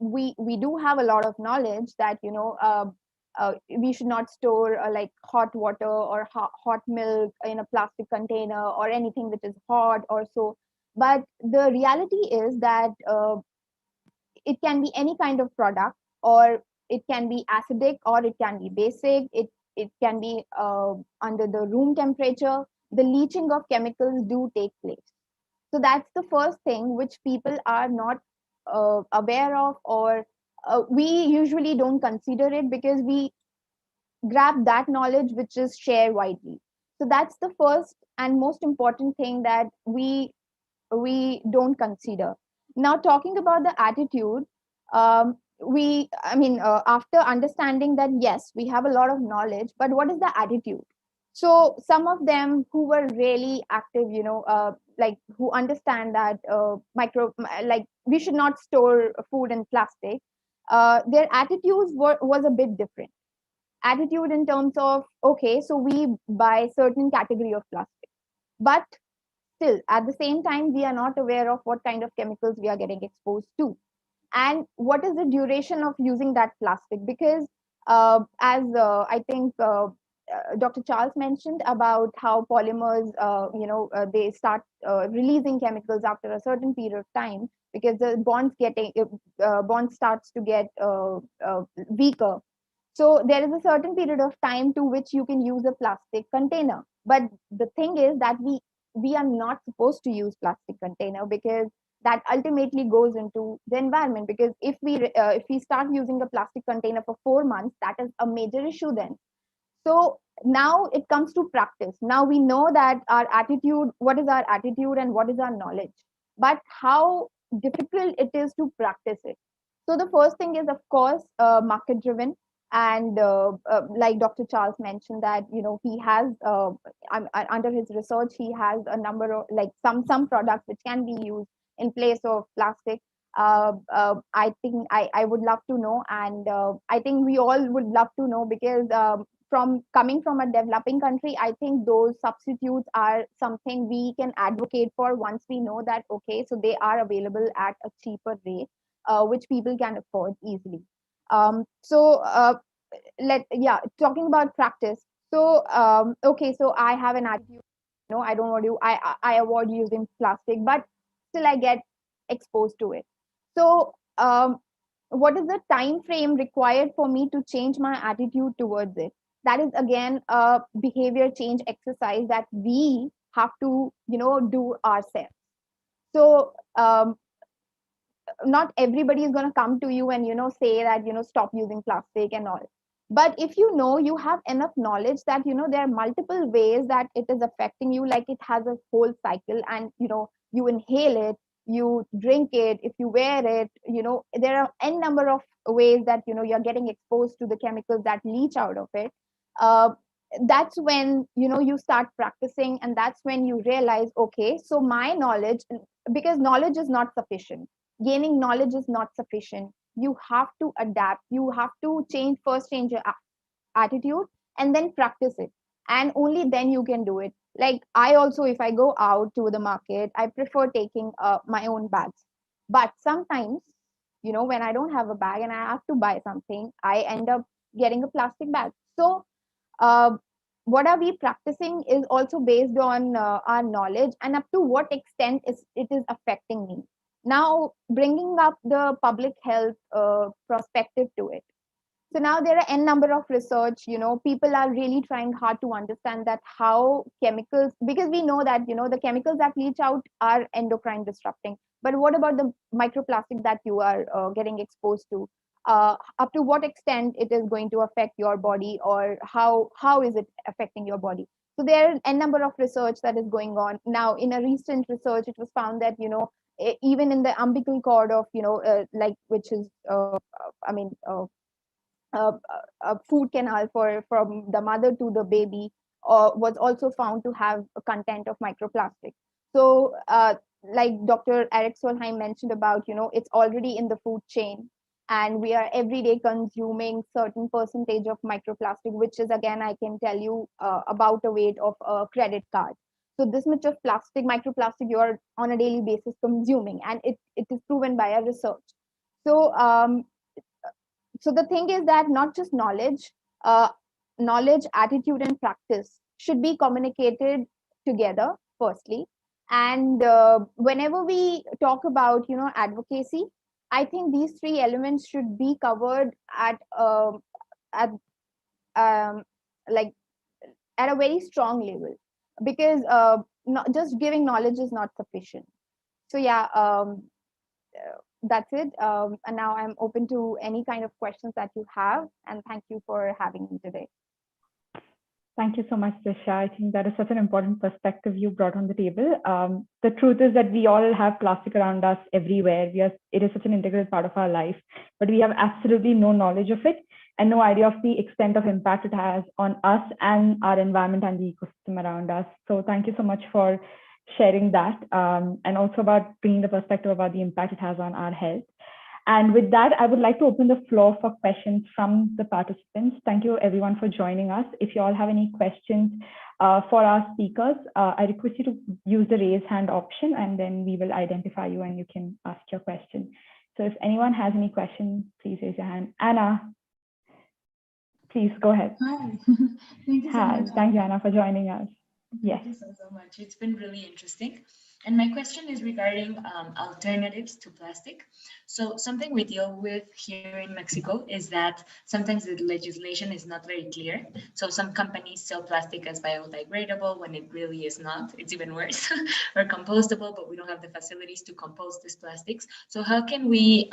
we do have a lot of knowledge that we should not store like hot water or hot milk in a plastic container or anything which is hot or so. But the reality is that it can be any kind of product, or it can be acidic, or it can be basic. It can be under the room temperature. The leaching of chemicals do take place. So that's the first thing which people are not aware of, or we usually don't consider it because we grab that knowledge which is shared widely. So that's the first and most important thing that we don't consider. Now, talking about the attitude, after understanding that yes, we have a lot of knowledge, but what is the attitude? So some of them who were really active, like who understand that like we should not store food in plastic, their attitudes was a bit different. Attitude in terms of, okay, so we buy certain category of plastic, but still at the same time we are not aware of what kind of chemicals we are getting exposed to, and what is the duration of using that plastic. Because as I think Dr. Charles mentioned about how polymers they start releasing chemicals after a certain period of time, because the bond starts to get weaker. So there is a certain period of time to which you can use a plastic container. But the thing is that we are not supposed to use plastic container, because that ultimately goes into the environment. Because if we start using a plastic container for 4 months, that is a major issue then. So now it comes to practice. Now we know that our attitude, what is our attitude and what is our knowledge, but how difficult it is to practice it. So the first thing is, of course, market driven. And like Dr. Charles mentioned that, he has under his research, he has a number of like some products which can be used in place of plastic. I think I would love to know, and I think we all would love to know, because from coming from a developing country, I think those substitutes are something we can advocate for once we know that, okay, so they are available at a cheaper rate, which people can afford easily. Talking about practice. So okay, so I have an attitude, I don't want to, I avoid using plastic, but still I get exposed to it. So what is the time frame required for me to change my attitude towards it? That is again a behavior change exercise that we have to do ourselves. So not everybody is going to come to you and say that stop using plastic and all. But if you have enough knowledge that there are multiple ways that it is affecting you, like it has a whole cycle, and you inhale it, you drink it, if you wear it, there are n number of ways that you're getting exposed to the chemicals that leach out of it. That's when you start practicing, and that's when you realize, okay, so my knowledge, because knowledge is not sufficient, gaining knowledge is not sufficient, you have to adapt, you have to change your attitude and then practice it, and only then you can do it. Like I also, if I go out to the market, I prefer taking my own bags. But sometimes, when I don't have a bag and I have to buy something, I end up getting a plastic bag. So what are we practicing is also based on our knowledge and up to what extent it is affecting me. Now, bringing up the public health perspective to it. So now there are n number of research, people are really trying hard to understand that how chemicals, because we know that, the chemicals that leach out are endocrine disrupting. But what about the microplastic that you are getting exposed to? Up to what extent it is going to affect your body, or how is it affecting your body? So there are n number of research that is going on. Now, in a recent research, it was found that, even in the umbilical cord of, which is, I mean, a food canal from the mother to the baby was also found to have a content of microplastic. So like Dr. Erik Solheim mentioned about, it's already in the food chain, and we are every day consuming certain percentage of microplastic, which is, again, I can tell you about a weight of a credit card. So this much of microplastic you are on a daily basis consuming, and it is proven by a research. So so the thing is that not just knowledge, attitude, and practice should be communicated together, firstly. And whenever we talk about, advocacy, I think these three elements should be covered at like at a very strong level, because not just giving knowledge is not sufficient. So yeah, that's it. And now I'm open to any kind of questions that you have, and thank you for having me today. Thank you so much, Drishya. I think that is such an important perspective you brought on the table. The truth is that we all have plastic around us everywhere. It is such an integral part of our life, but we have absolutely no knowledge of it and no idea of the extent of impact it has on us and our environment and the ecosystem around us. So thank you so much for sharing that, and also about bringing the perspective about the impact it has on our health. And with that, I would like to open the floor for questions from the participants. Thank you everyone for joining us. If you all have any questions for our speakers, I request you to use the raise hand option, and then we will identify you and you can ask your question. So if anyone has any questions, please raise your hand. Anna, please go ahead. Hi. Thank you so much. Thank you, Anna, for joining us. Yes. Thank you so much. It's been really interesting. And my question is regarding alternatives to plastic. So something we deal with here in Mexico is that sometimes the legislation is not very clear. So some companies sell plastic as biodegradable when it really is not. It's even worse. Or compostable, but we don't have the facilities to compost these plastics. So how can we,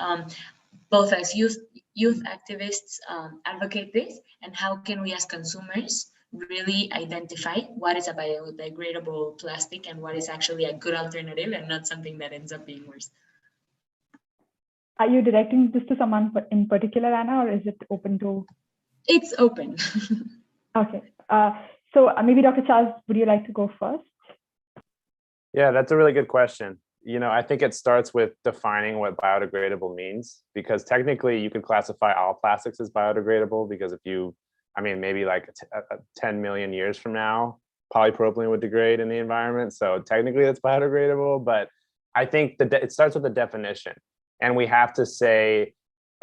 both as youth activists, advocate this, and how can we as consumers really identify what is a biodegradable plastic and what is actually a good alternative and not something that ends up being worse? Are you directing this to someone in particular, Anna, or is it open to? It's open. Okay. So maybe Dr. Charles, would you like to go first? Yeah, that's a really good question. I think it starts with defining what biodegradable means, because technically you could classify all plastics as biodegradable, because if you maybe like 10 million years from now, polypropylene would degrade in the environment. So technically it's biodegradable, but I think it starts with the definition. And we have to say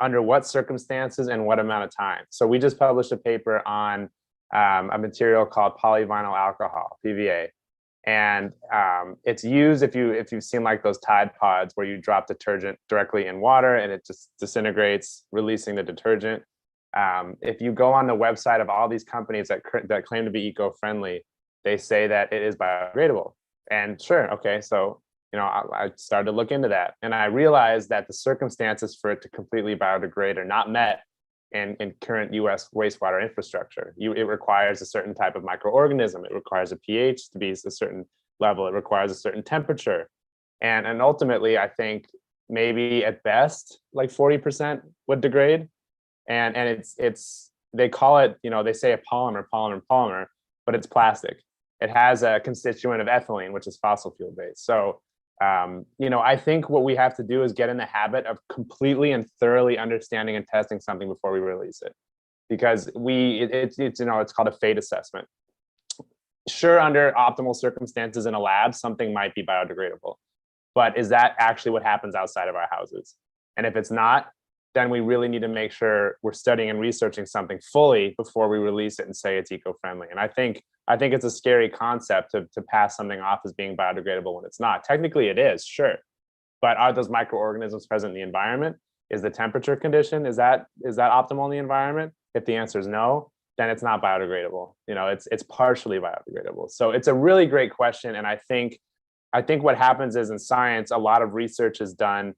under what circumstances and what amount of time. So we just published a paper on a material called polyvinyl alcohol, PVA. And it's used if you've seen like those Tide Pods where you drop detergent directly in water and it just disintegrates, releasing the detergent. If you go on the website of all these companies that claim to be eco-friendly, they say that it is biodegradable. And sure, okay, so I started to look into that, and I realized that the circumstances for it to completely biodegrade are not met in current U.S. wastewater infrastructure. It requires a certain type of microorganism. It requires a pH to be a certain level. It requires a certain temperature, and ultimately, I think maybe at best like 40% would degrade. And it's they call it, they say a polymer, but it's plastic. It has a constituent of ethylene, which is fossil fuel based. So, I think what we have to do is get in the habit of completely and thoroughly understanding and testing something before we release it, because it's called a fate assessment. sure, under optimal circumstances in a lab, something might be biodegradable, but is that actually what happens outside of our houses? And if it's not, then we really need to make sure we're studying and researching something fully before we release it and say it's eco-friendly. And I think it's a scary concept to pass something off as being biodegradable when it's not. Technically it is, sure. But are those microorganisms present in the environment? Is the temperature condition, is that optimal in the environment? If the answer is no, then it's not biodegradable. You know, it's partially biodegradable. So it's a really great question. And I think what happens is in science, a lot of research is done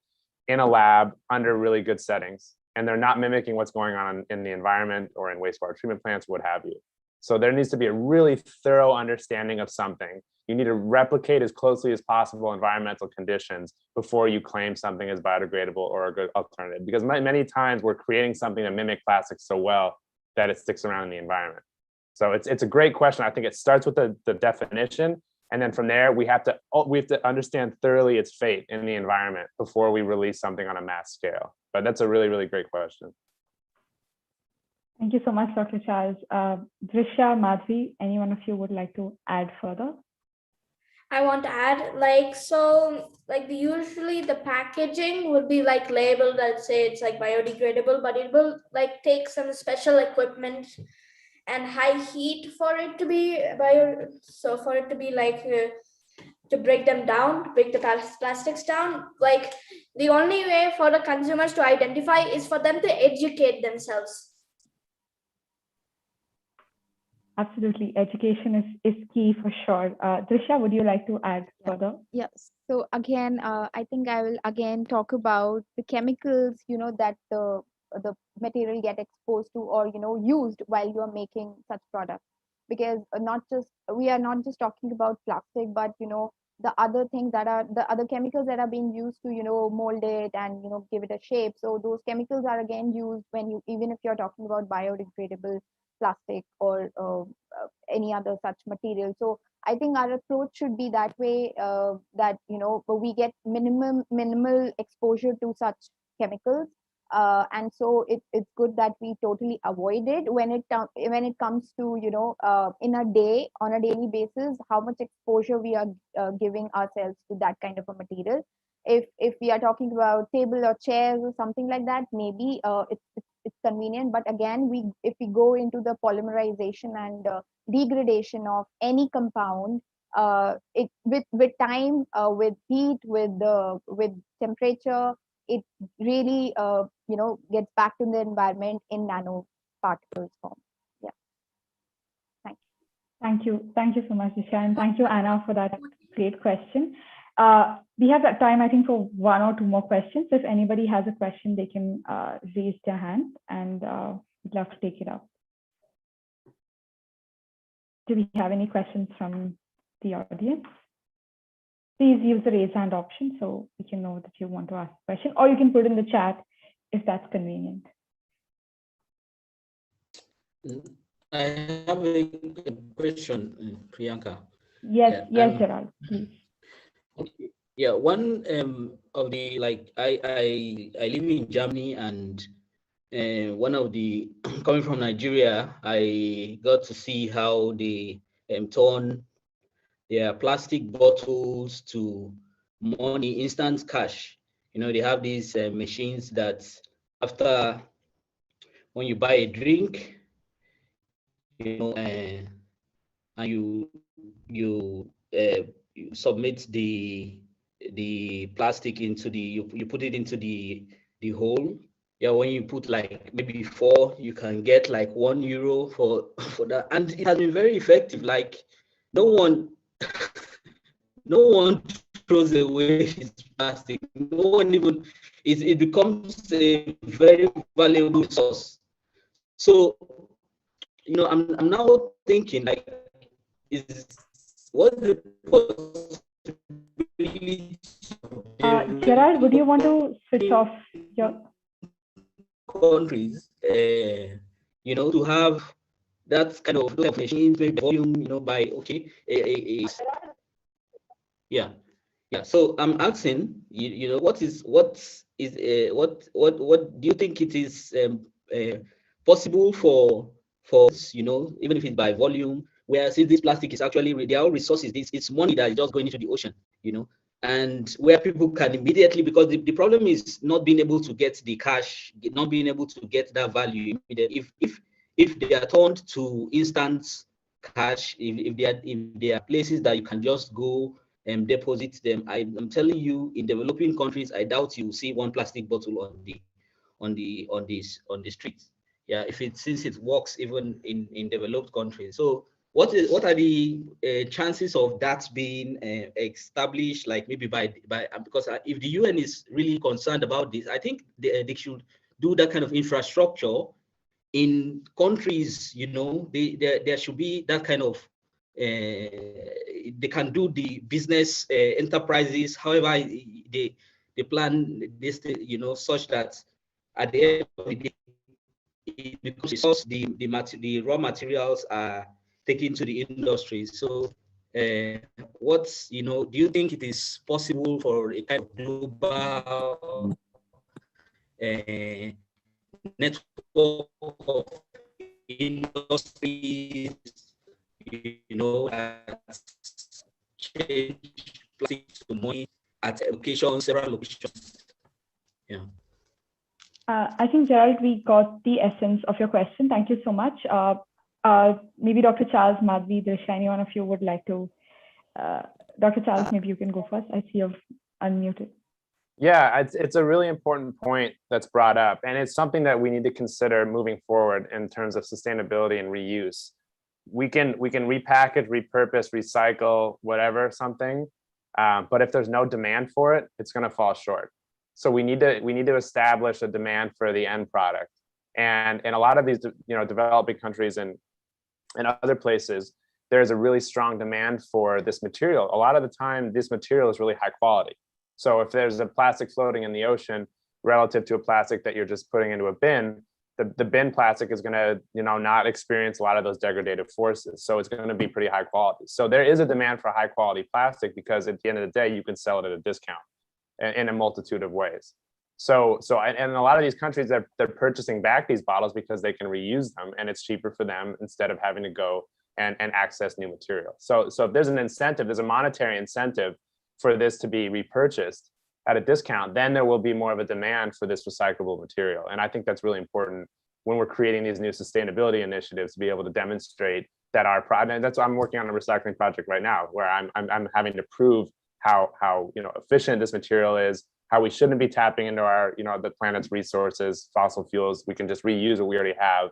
in a lab under really good settings, and they're not mimicking what's going on in the environment or in wastewater treatment plants, what have you. So there needs to be a really thorough understanding of something. You need to replicate as closely as possible environmental conditions before you claim something is biodegradable or a good alternative, because many times we're creating something to mimic plastics so well that it sticks around in the environment. So it's a great question. I think it starts with the definition. And then from there, we have to understand thoroughly its fate in the environment before we release something on a mass scale. But that's a really, really great question. Thank you so much, Dr. Charles. Drishya, Madhvi, any one of you would like to add further? I want to add, usually the packaging would be like labeled that say it's like biodegradable, but it will like take some special equipment and high heat for it to be to break them down, to break the plastics down. Like the only way for the consumers to identify is for them to educate themselves. Absolutely, education is key for sure. Drishya, would you like to add further? Yes. So again, I think I will again talk about the chemicals, that the material get exposed to or used while you are making such products, because we are not just talking about plastic, but the other things that are the other chemicals that are being used to mold it and give it a shape. So those chemicals are again used even if you're talking about biodegradable plastic or any other such material. So I think our approach should be that way, that we get minimal exposure to such chemicals. And so it's good that we totally avoid it when it comes to in a day, on a daily basis, how much exposure we are giving ourselves to that kind of a material. If we are talking about table or chairs or something like that, maybe it's convenient. But again, if we go into the polymerization and degradation of any compound, with time, with heat, with temperature, it really gets back to the environment in nanoparticles form. Yeah. Thank you so much, Drishya, and thank you, Anna, for that great question. We have that time, I think, for one or two more questions. If anybody has a question, they can raise their hand, and we'd love to take it up. Do we have any questions from the audience? Please use the raise hand option so we can know that you want to ask a question, or you can put in the chat if that's convenient. I have a question, Priyanka. Yes, Gerald, please. Okay. Yeah, one of the I live in Germany, and one of the coming from Nigeria, I got to see how they turn their plastic bottles to money, instant cash. They have these machines that after when you buy a drink, and you submit the plastic into you put it into the hole. Yeah, when you put like maybe 4, you can get like €1 for that, and it has been very effective. Like no one throws away his plastic. No one even it becomes a very valuable source. So I'm now thinking like, what's the possibility? Gerald, would you want to switch off your countries, to have that kind of machines, maybe volume, by yeah. So I'm asking, what do you think it is possible for even if it's by volume, where since this plastic is actually, they are all resources, it's money that is just going into the ocean, and where people can immediately, because the problem is not being able to get the cash, not being able to get that value immediately. If they are turned to instant cash, if there are places that you can just go and deposit them, I'm telling you, in developing countries, I doubt you will see one plastic bottle on the streets. Yeah, since it works even in developed countries. So what are the chances of that being established, like maybe by because if the UN is really concerned about this, I think they should do that kind of infrastructure in countries. There should be that kind of they can do the business enterprises, however they plan this, such that at the end of the day, because the raw materials are taken to the industry. So do you think it is possible for a kind of global network of industries, that change plastic to money at several locations? Yeah. I think, Gerald, we got the essence of your question. Thank you so much. Maybe Dr. Charles, Madhvi, Drishya, any one of you would like to. Dr. Charles, maybe you can go first. I see you've unmuted. Yeah, it's a really important point that's brought up, and it's something that we need to consider moving forward in terms of sustainability and reuse. We can repackage, repurpose, recycle, whatever, something, but if there's no demand for it, it's going to fall short. So we need to establish a demand for the end product, and in a lot of these developing countries and other places, there's a really strong demand for this material. A lot of the time, this material is really high quality. So if there's a plastic floating in the ocean relative to a plastic that you're just putting into a bin, the bin plastic is going to not experience a lot of those degradative forces. So it's going to be pretty high quality. So there is a demand for high quality plastic, because at the end of the day, you can sell it at a discount in a multitude of ways. So and a lot of these countries, they're purchasing back these bottles because they can reuse them, and it's cheaper for them instead of having to go and access new material. So if there's an incentive, there's a monetary incentive for this to be repurchased at a discount, then there will be more of a demand for this recyclable material. And I think that's really important when we're creating these new sustainability initiatives, to be able to demonstrate that our product. And that's why I'm working on a recycling project right now, where I'm having to prove how efficient this material is, how we shouldn't be tapping into our the planet's resources, fossil fuels. We can just reuse what we already have.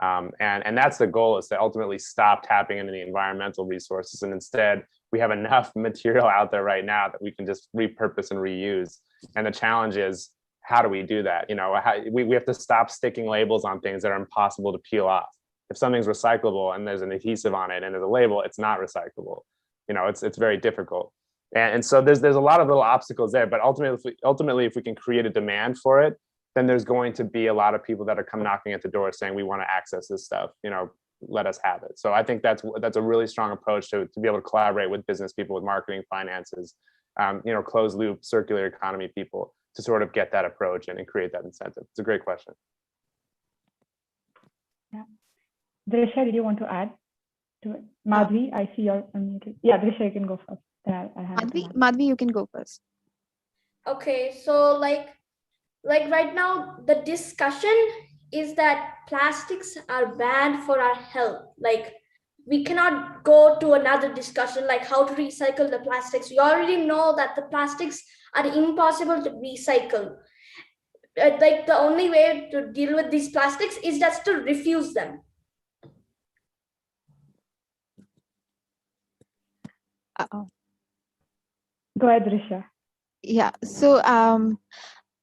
And that's the goal, is to ultimately stop tapping into the environmental resources, and instead we have enough material out there right now that we can just repurpose and reuse. And the challenge is, how do we do that? We have to stop sticking labels on things that are impossible to peel off. If something's recyclable and there's an adhesive on it and there's a label, it's not recyclable. It's very difficult. And so there's a lot of little obstacles there, but ultimately, if we can create a demand for it, then there's going to be a lot of people that are come knocking at the door saying, we want to access this stuff, let us have it. So I think that's a really strong approach to be able to collaborate with business people, with marketing, finances, closed loop, circular economy people, to sort of get that approach and create that incentive. It's a great question. Yeah. Drishya, did you want to add to it? Madhvi, I see you're unmuted. Yeah, Drishya, you can go first. Madhvi, you can go first. Okay, so like right now, the discussion is that plastics are bad for our health. Like, we cannot go to another discussion like how to recycle the plastics. We already know that the plastics are impossible to recycle. Like, the only way to deal with these plastics is just to refuse them. Go ahead, Drishya. Yeah, so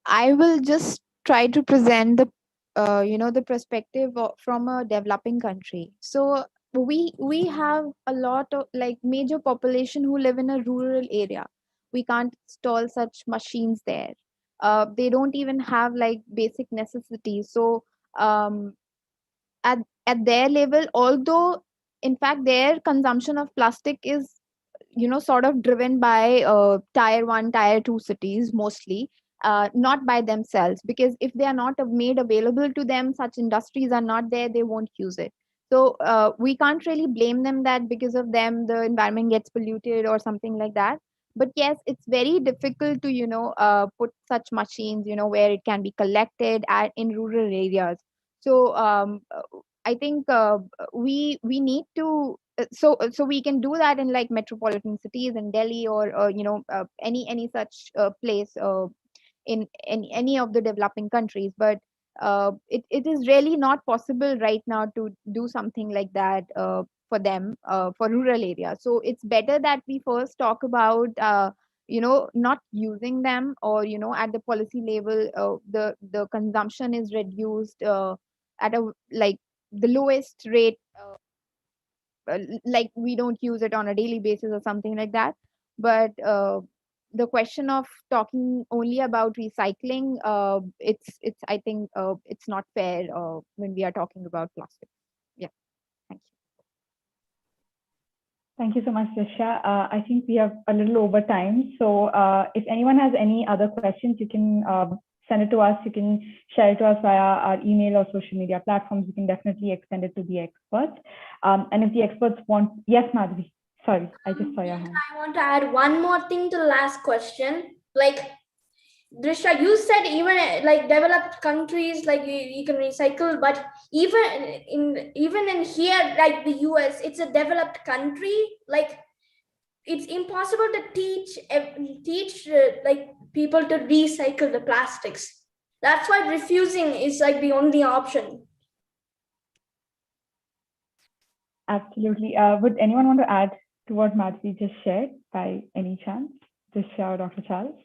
I will just try to present the the perspective from a developing country. So we have a lot of major population who live in a rural area. We can't install such machines there. They don't even have basic necessities. So at their level, although in fact their consumption of plastic is sort of driven by tier 1, tier 2 cities mostly, not by themselves, because if they are not made available to them, such industries are not there, they won't use it. So we can't really blame them that because of them the environment gets polluted or something like that. But yes, it's very difficult to put such machines where it can be collected in rural areas. So I think we need to so we can do that in like metropolitan cities in Delhi or any such place in any of the developing countries. But it is really not possible right now to do something like that for them for rural areas. So it's better that we first talk about not using them, or at the policy level the consumption is reduced at a like the lowest rate, like we don't use it on a daily basis or something like that. But the question of talking only about recycling, it's I think it's not fair when we are talking about plastic. Yeah, thank you. Thank you so much, Drishya. I think we have a little over time. So if anyone has any other questions, you can send it to us. You can share it to us via our email or social media platforms. You can definitely extend it to the experts. And if the experts want, yes, Madhvi, sorry, I just saw your hand. I want to add one more thing to the last question. Like, Drishya, you said even like developed countries, like you can recycle, but even in here, like the US, it's a developed country. Like, it's impossible to teach like people to recycle the plastics. That's why refusing is like the only option. Absolutely. Would anyone want to add to what Madhvi just shared by any chance? Drishya or Dr. Charles?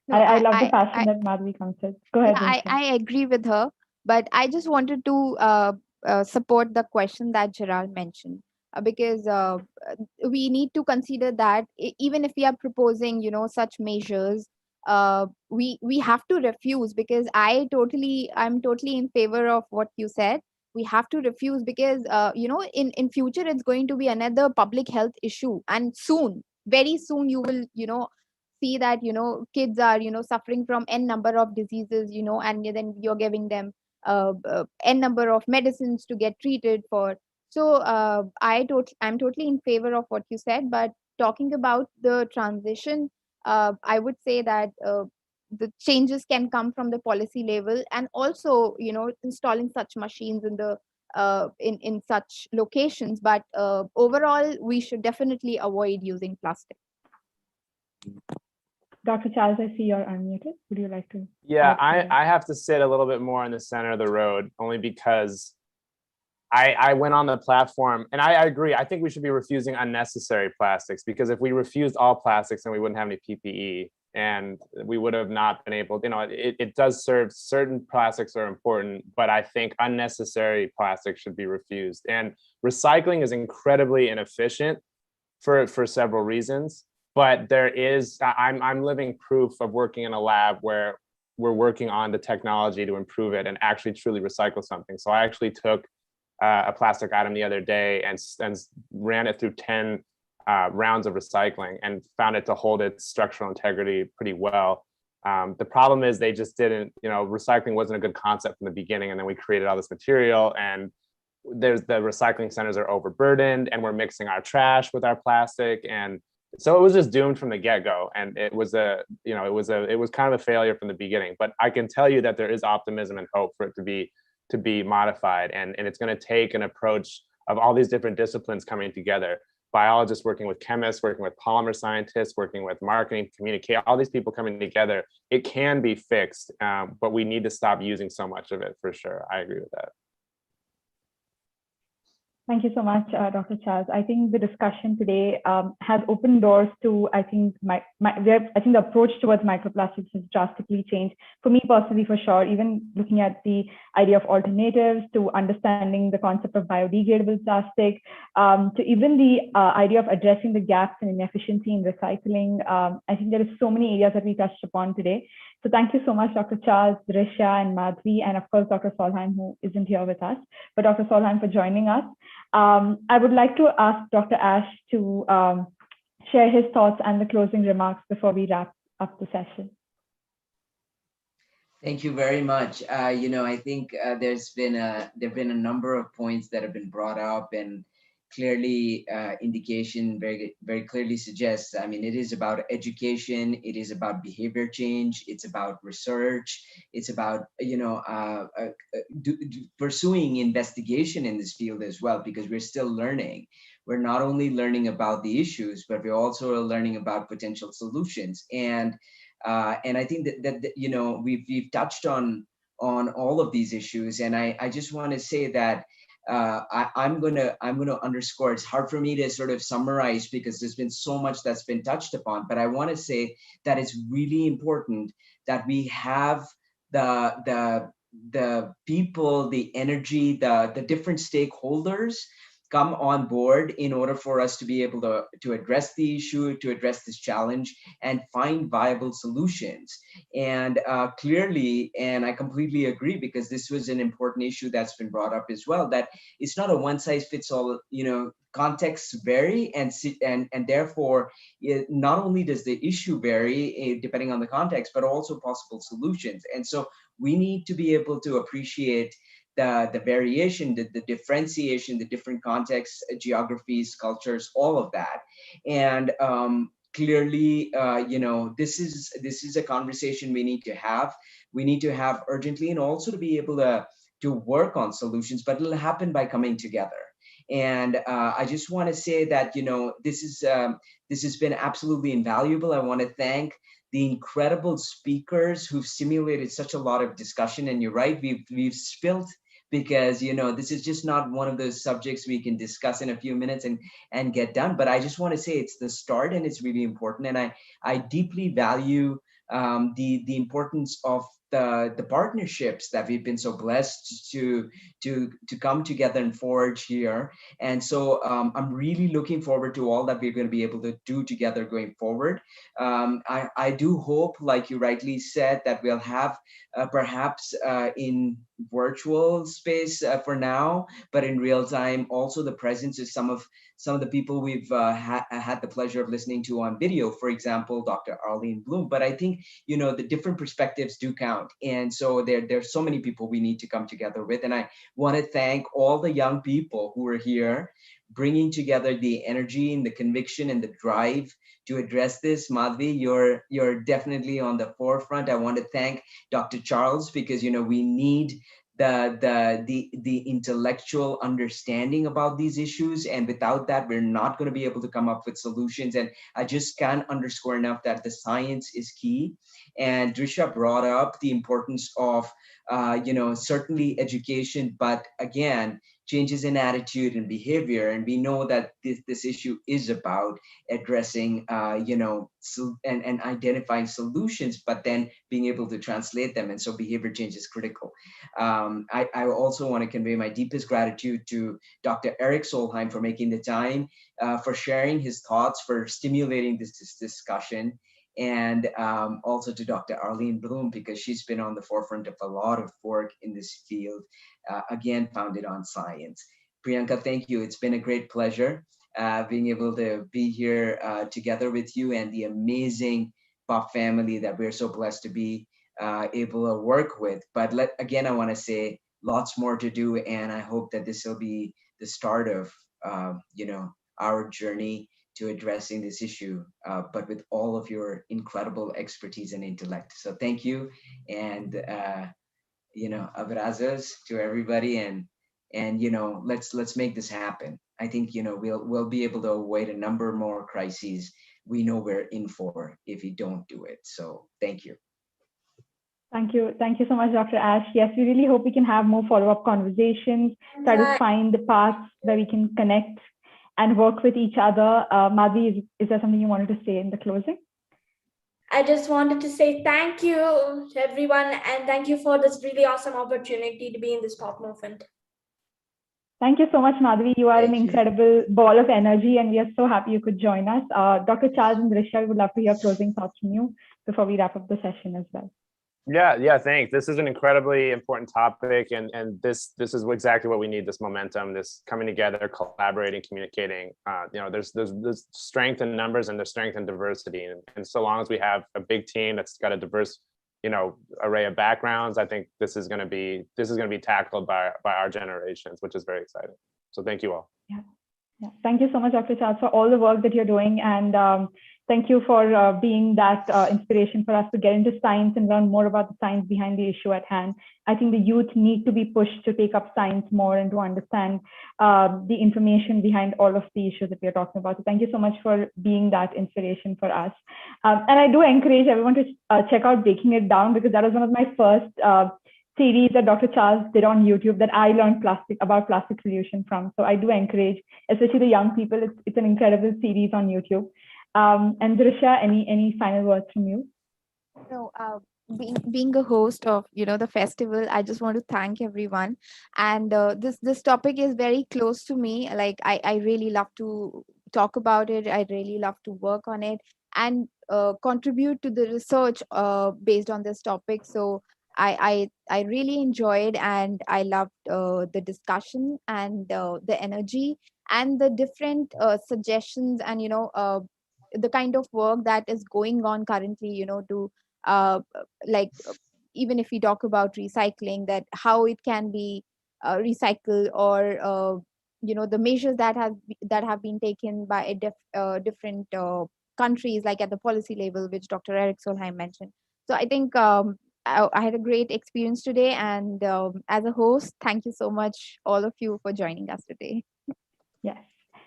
No, I love the passion that Madhvi comes with. Go ahead. Yeah, I agree with her, but I just wanted to support the question that Gerald mentioned, because we need to consider that even if we are proposing, such measures, we have to refuse, because I'm totally in favor of what you said. We have to refuse because in future it's going to be another public health issue, and soon, very soon, you will see that kids are suffering from n number of diseases, and then you're giving them n number of medicines to get treated for. So I'm totally in favor of what you said. But talking about the transition, I would say that the changes can come from the policy level, and also installing such machines in the in such locations. But overall, we should definitely avoid using plastic. Dr. Charles, I see you're unmuted. Would you like to? Yeah, I have to sit a little bit more in the center of the road, only because I went on the platform, and I agree. I think we should be refusing unnecessary plastics, because if we refused all plastics, then we wouldn't have any PPE, and we would have not been able, it does serve, certain plastics are important, but I think unnecessary plastics should be refused. And recycling is incredibly inefficient for several reasons. But there is, I'm living proof of working in a lab where we're working on the technology to improve it and actually truly recycle something. So I actually took a plastic item the other day and ran it through 10 rounds of recycling and found it to hold its structural integrity pretty well. The problem is they just didn't, recycling wasn't a good concept from the beginning, and then we created all this material, and the recycling centers are overburdened, and we're mixing our trash with our plastic, and so it was just doomed from the get-go, and it was kind of a failure from the beginning. But I can tell you that there is optimism and hope for it to be modified, and it's going to take an approach of all these different disciplines coming together. Biologists working with chemists, working with polymer scientists, working with marketing, communicate, all these people coming together. It can be fixed, but we need to stop using so much of it, for sure. I agree with that. Thank you so much, Dr. Charles. I think the discussion today has opened doors to, I think, the approach towards microplastics has drastically changed. For me personally, for sure, even looking at the idea of alternatives, to understanding the concept of biodegradable plastic, to even the idea of addressing the gaps and inefficiency in recycling. I think there is so many areas that we touched upon today. So thank you so much, Dr. Charles, Drishya, and Madhvi, and of course, Dr. Solheim, who isn't here with us, but Dr. Solheim for joining us. I would like to ask Dr. Ash to share his thoughts and the closing remarks before we wrap up the session. Thank you very much. I think there've been a number of points that have been brought up, and clearly indication very clearly suggests. I mean, it is about education. It is about behavior change. It's about research. It's about pursuing investigation in this field as well, because we're still learning. We're not only learning about the issues, but we're also learning about potential solutions. And I think that we've touched on all of these issues, and I just want to say that I'm gonna underscore. It's hard for me to sort of summarize because there's been so much that's been touched upon, but I want to say that it's really important that we have the people, the energy, the different stakeholders come on board in order for us to be able to address the issue, to address this challenge, and find viable solutions. And clearly, and I completely agree, because this was an important issue that's been brought up as well, that it's not a one size fits all, contexts vary, and therefore, not only does the issue vary depending on the context, but also possible solutions. And so we need to be able to appreciate the variation, the differentiation, the different contexts, geographies, cultures, all of that. And clearly, this is a conversation we need to have. We need to have urgently, and also to be able to work on solutions, but it'll happen by coming together. And I just want to say that, this has been absolutely invaluable. I want to thank the incredible speakers who've stimulated such a lot of discussion. And you're right, we've spilt, because this is just not one of those subjects we can discuss in a few minutes and get done. But I just want to say it's the start, and it's really important. And I deeply value the importance of the partnerships that we've been so blessed to come together and forge here. And so I'm really looking forward to all that we're going to be able to do together going forward. I do hope, like you rightly said, that we'll have perhaps in virtual space for now, but in real time also the presence of some of the people we've had the pleasure of listening to on video, for example, Dr. Arlene Blum. But I think, the different perspectives do count. And so there's so many people we need to come together with. And I want to thank all the young people who are here, bringing together the energy and the conviction and the drive to address this. Madhvi, you're definitely on the forefront. I want to thank Dr. Charles, because, we need the intellectual understanding about these issues, and without that we're not going to be able to come up with solutions. And I just can't underscore enough that the science is key. And Drishya brought up the importance of certainly education, but again, changes in attitude and behavior. And we know that this issue is about addressing, and identifying solutions, but then being able to translate them. And so behavior change is critical. I also want to convey my deepest gratitude to Dr. Erik Solheim for making the time, for sharing his thoughts, for stimulating this discussion. And also to Dr. Arlene Blum, because she's been on the forefront of a lot of work in this field, again, founded on science. Priyanka, thank you. It's been a great pleasure being able to be here together with you and the amazing POP family that we're so blessed to be able to work with. But again, I want to say lots more to do, and I hope that this will be the start of our journey to addressing this issue, but with all of your incredible expertise and intellect. So thank you, and abrazos to everybody, and let's make this happen. I think we'll be able to avoid a number more crises we know we're in for if we don't do it. So thank you. Thank you so much, Dr. Ash. Yes, we really hope we can have more follow-up conversations, try to find the paths where we can connect and work with each other. Madhvi, is there something you wanted to say in the closing? I just wanted to say thank you to everyone, and thank you for this really awesome opportunity to be in this POP movement. Thank you so much, Madhvi. You are an incredible ball of energy, and we are so happy you could join us. Dr. Charles and Drishya, we would love to hear closing thoughts from you before we wrap up the session as well. Yeah, thanks. This is an incredibly important topic, and this is exactly what we need, this momentum, this coming together, collaborating, communicating. There's strength in numbers, and there's strength in diversity. And so long as we have a big team that's got a diverse, array of backgrounds. I think this is going to be tackled by our generations, which is very exciting. So thank you all. Yeah. Thank you so much, Dr. Charles, for all the work that you're doing, and thank you for being that inspiration for us to get into science and learn more about the science behind the issue at hand. I think the youth need to be pushed to take up science more and to understand the information behind all of the issues that we're talking about. So thank you so much for being that inspiration for us. And I do encourage everyone to check out Breaking It Down, because that was one of my first series that Dr. Charles did on YouTube that I learned about plastic solution from. So I do encourage, especially the young people, it's an incredible series on YouTube. And Drishya, any final words from you? No, being a host of the festival, I just want to thank everyone. And this topic is very close to me. Like I really love to talk about it. I really love to work on it and contribute to the research based on this topic. So I really enjoyed, and I loved the discussion and the energy and the different suggestions, and the kind of work that is going on currently, to like even if we talk about recycling, that how it can be recycled, or the measures that have been taken by different countries, like at the policy level, which Dr. Erik Solheim mentioned. So I think I had a great experience today, and as a host, thank you so much, all of you, for joining us today. Yes.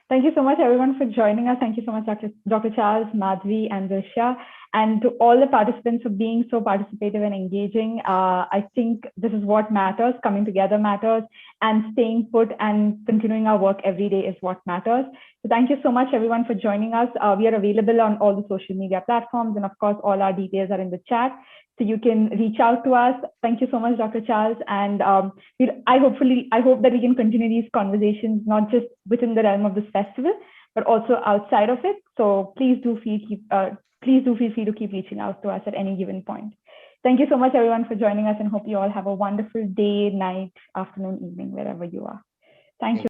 Thank you so much, everyone, for joining us. Thank you so much, Dr. Charles, Madhvi, and Drishya, and to all the participants for being so participative and engaging. I think this is what matters. Coming together matters, and staying put and continuing our work every day is what matters. So thank you so much, everyone, for joining us. We are available on all the social media platforms, and of course, all our details are in the chat, so you can reach out to us. Thank you so much, Dr. Charles, and I hope that we can continue these conversations, not just within the realm of this festival, but also outside of it. So please do feel free to keep reaching out to us at any given point. Thank you so much, everyone, for joining us, and hope you all have a wonderful day, night, afternoon, evening, wherever you are. Thank you.